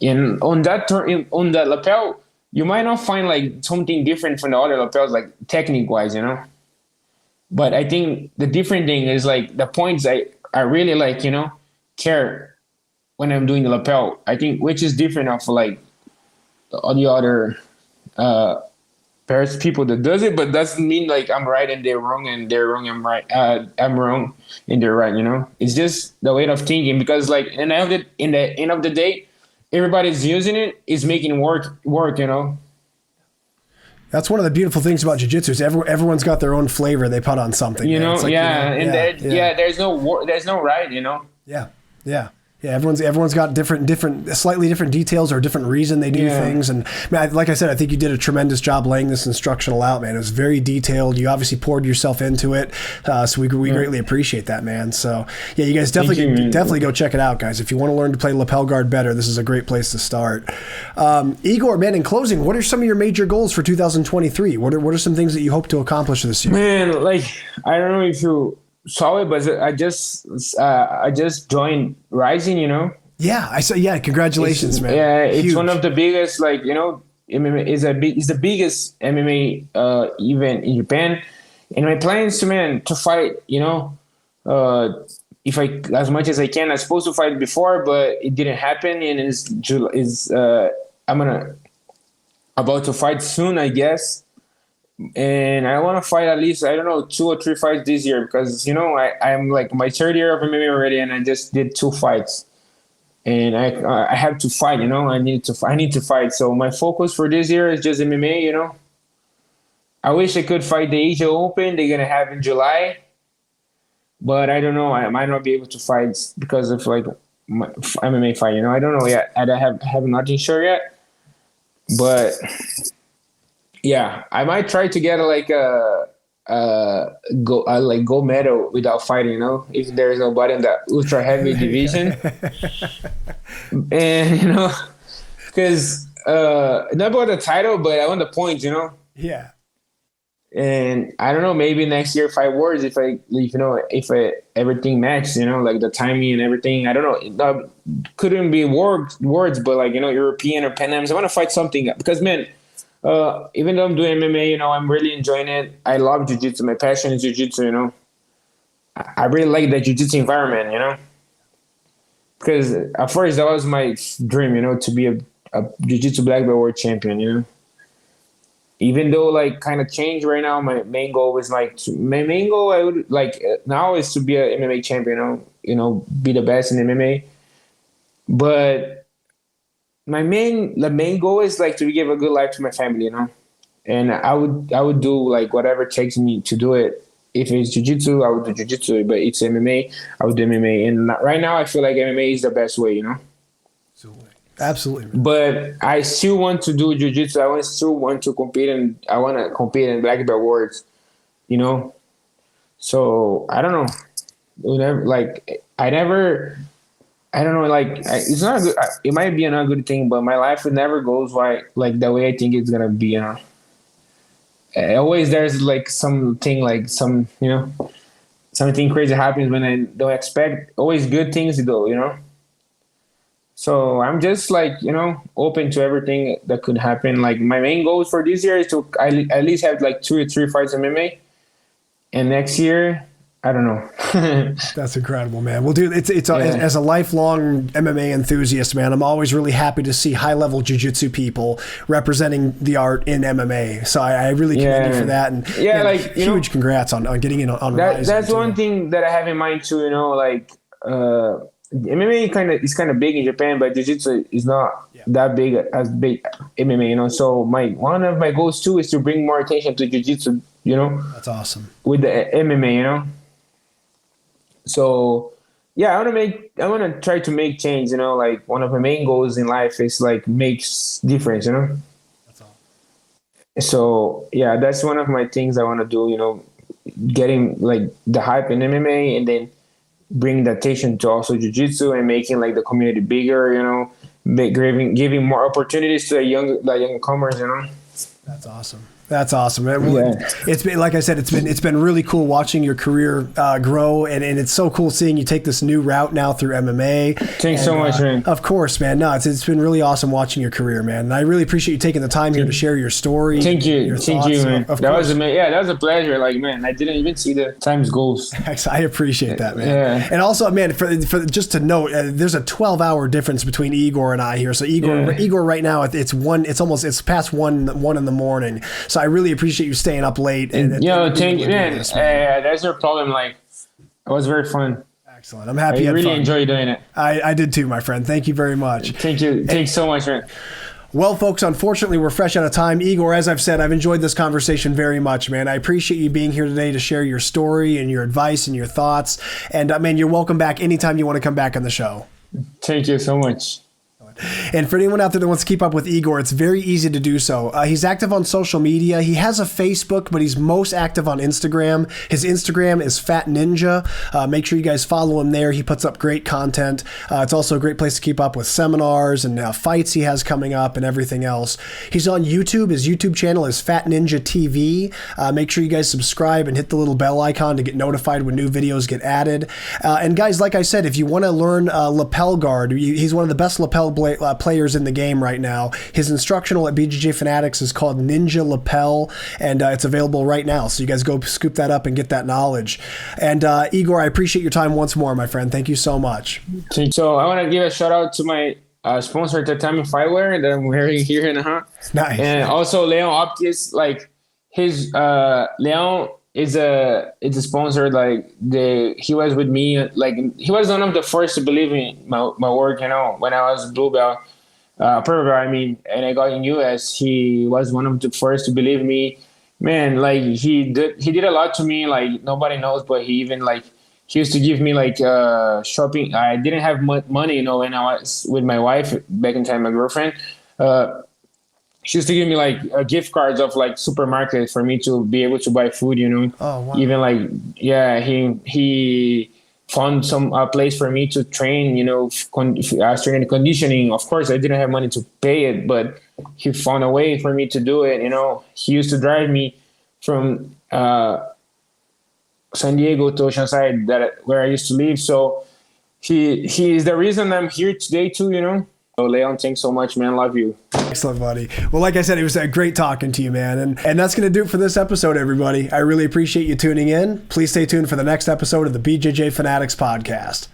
And on that lapel, you might not find like something different from the other lapels, like technique wise, you know. But I think the different thing is like the points I really like, you know, care when I'm doing the lapel. I think which is different of like all the other pairs people that does it, but doesn't mean like I'm right and they're wrong and they're wrong. I'm right. I'm wrong and they're right. You know, it's just the way of thinking because like in the end of the day. Everybody's using it, is making work, you know? That's one of the beautiful things about jiu-jitsu is everyone's got their own flavor they put on something. You know, like, yeah. You know, there's no right, you know? Yeah, yeah. Yeah, everyone's got slightly different details or different reason they do things. And man, like I said, I think you did a tremendous job laying this instructional out, man. It was very detailed. You obviously poured yourself into it, so we greatly appreciate that, man. So yeah, you guys definitely go check it out, guys. If you want to learn to play lapel guard better, this is a great place to start. Igor, man, in closing, what are some of your major goals for 2023? What are some things that you hope to accomplish this year? Man, like I don't know if you saw it, but I just joined Rising, you know. Yeah, I saw. Yeah, congratulations, man. Yeah, it's huge. One of the biggest, like you know, MMA is the biggest MMA event in Japan, and my plan is to fight. You know, if I as much as I can. I was supposed to fight before, but it didn't happen, and I'm about to fight soon, I guess. And I want to fight at least, I don't know, 2 or 3 fights this year because, you know, I'm like my 3rd year of MMA already and I just did 2 fights. And I have to fight, you know, I need to fight. So my focus for this year is just MMA, you know. I wish I could fight the Asia Open they're going to have in July. But I don't know. I might not be able to fight because of like my MMA fight, you know. I don't know yet. I have nothing sure yet. But... yeah, I might try to get like a gold medal without fighting, you know, if there's nobody in the ultra heavy division. And you know, because not about the title, but I want the points, you know. Yeah. And I don't know, maybe next year 5 words if everything matches, you know, like the timing and everything. I don't know. It couldn't be words, but like, you know, European or Pan Ams. I want to fight something because man. Even though I'm doing MMA, you know, I'm really enjoying it. I love jiu-jitsu. My passion is jiu-jitsu, you know. I really like the jiu-jitsu environment, you know. Because at first that was my dream, you know, to be a jiu-jitsu black belt world champion, you know. Even though like kind of changed right now, my main goal I would like now is to be an MMA champion, you know, be the best in MMA. But the main goal is like to give a good life to my family, you know, and I would do like whatever it takes me to do it. If it's jiu-jitsu, I would do jiu-jitsu, but it's MMA, I would do MMA. And right now I feel like MMA is the best way, you know. Absolutely. But I still want to do jiu-jitsu. I still want to compete, and I want to compete in black belt worlds, you know. So I don't know. I don't know, like, it's not good. It might be a good thing, but my life never goes like the way I think it's going to be, you know. Always there's like something, like some, you know, something crazy happens when I don't expect. Always good things go, you know. So I'm just like, you know, open to everything that could happen. Like my main goals for this year is to at least have like 2 or 3 fights in MMA. And next year, I don't know. That's incredible, man. Well, dude, it's as a lifelong MMA enthusiast, man, I'm always really happy to see high-level jiu-jitsu people representing the art in MMA. So I really commend you for that. And like, huge congrats on getting in on Rise. That's one thing that I have in mind too. Like MMA is kind of big in Japan, but jiu-jitsu is not that big as big MMA. So one of my goals too is to bring more attention to jiu-jitsu. That's awesome. With the MMA. So yeah, I want to try to make change, like one of my main goals in life is like makes difference, That's all. So yeah, that's one of my things I want to do, getting like the hype in MMA and then bring the attention to also jiu-jitsu and making like the community bigger, giving more opportunities to the young comers, That's awesome. That's awesome. It's been, like I said, it's been really cool watching your career grow, and it's so cool seeing you take this new route now through MMA. Thanks so much, man. Of course, man. No, it's been really awesome watching your career, man. And I really appreciate you taking the time here to share your story. Thank you, man. That was amazing. Yeah, that was a pleasure. Like, man, I didn't even see the times goals. I appreciate that, man. Yeah. And also, man, for just to note, there's a 12-hour difference between Igor and I here. So Igor right now, it's past one in the morning. So I really appreciate you staying up late. Thank you, man. That's no problem. Like, it was very fun. Excellent. I'm happy. I really enjoyed doing it. I did too, my friend. Thank you very much. Thank you. Thanks so much, man. Well, folks, unfortunately, we're fresh out of time. Igor, as I've said, I've enjoyed this conversation very much, man. I appreciate you being here today to share your story and your advice and your thoughts. And, man, you're welcome back anytime you want to come back on the show. Thank you so much. And for anyone out there that wants to keep up with Igor, it's very easy to do so. He's active on social media. He has a Facebook, but he's most active on Instagram. His Instagram is Fat Ninja. Make sure you guys follow him there. He puts up great content. It's also a great place to keep up with seminars and fights he has coming up and everything else. He's on YouTube. His YouTube channel is Fat Ninja TV. Make sure you guys subscribe and hit the little bell icon to get notified when new videos get added. And guys, like I said, if you want to learn lapel guard, he's one of the best lapel players in the game right now. His instructional at BJJ Fanatics is called Ninja Lapel, and it's available right now. So you guys go scoop that up and get that knowledge. And Igor, I appreciate your time once more, my friend. Thank you so much. So I want to give a shout out to my sponsor, Tatami Fightwear, that I'm wearing here now. Nice. And also Leon Optis, like his Leon is a sponsor. Like he was with me. Like he was one of the first to believe in my work. When I was blue belt, purple belt. I mean, and I got in US. He was one of the first to believe me. Man, like he did a lot to me. Like nobody knows, but he even he used to give me shopping. I didn't have much money, when I was with my wife back in time, my girlfriend. She used to give me gift cards of supermarket for me to be able to buy food, Oh, wow. Even he found some place for me to train, strength and conditioning. Of course, I didn't have money to pay it, but he found a way for me to do it. He used to drive me from San Diego to Oceanside, where I used to live. So he is the reason I'm here today too, So Leon, thanks so much, man. Love you. Excellent, buddy. Well, like I said, it was great talking to you, man. And that's going to do it for this episode, everybody. I really appreciate you tuning in. Please stay tuned for the next episode of the BJJ Fanatics podcast.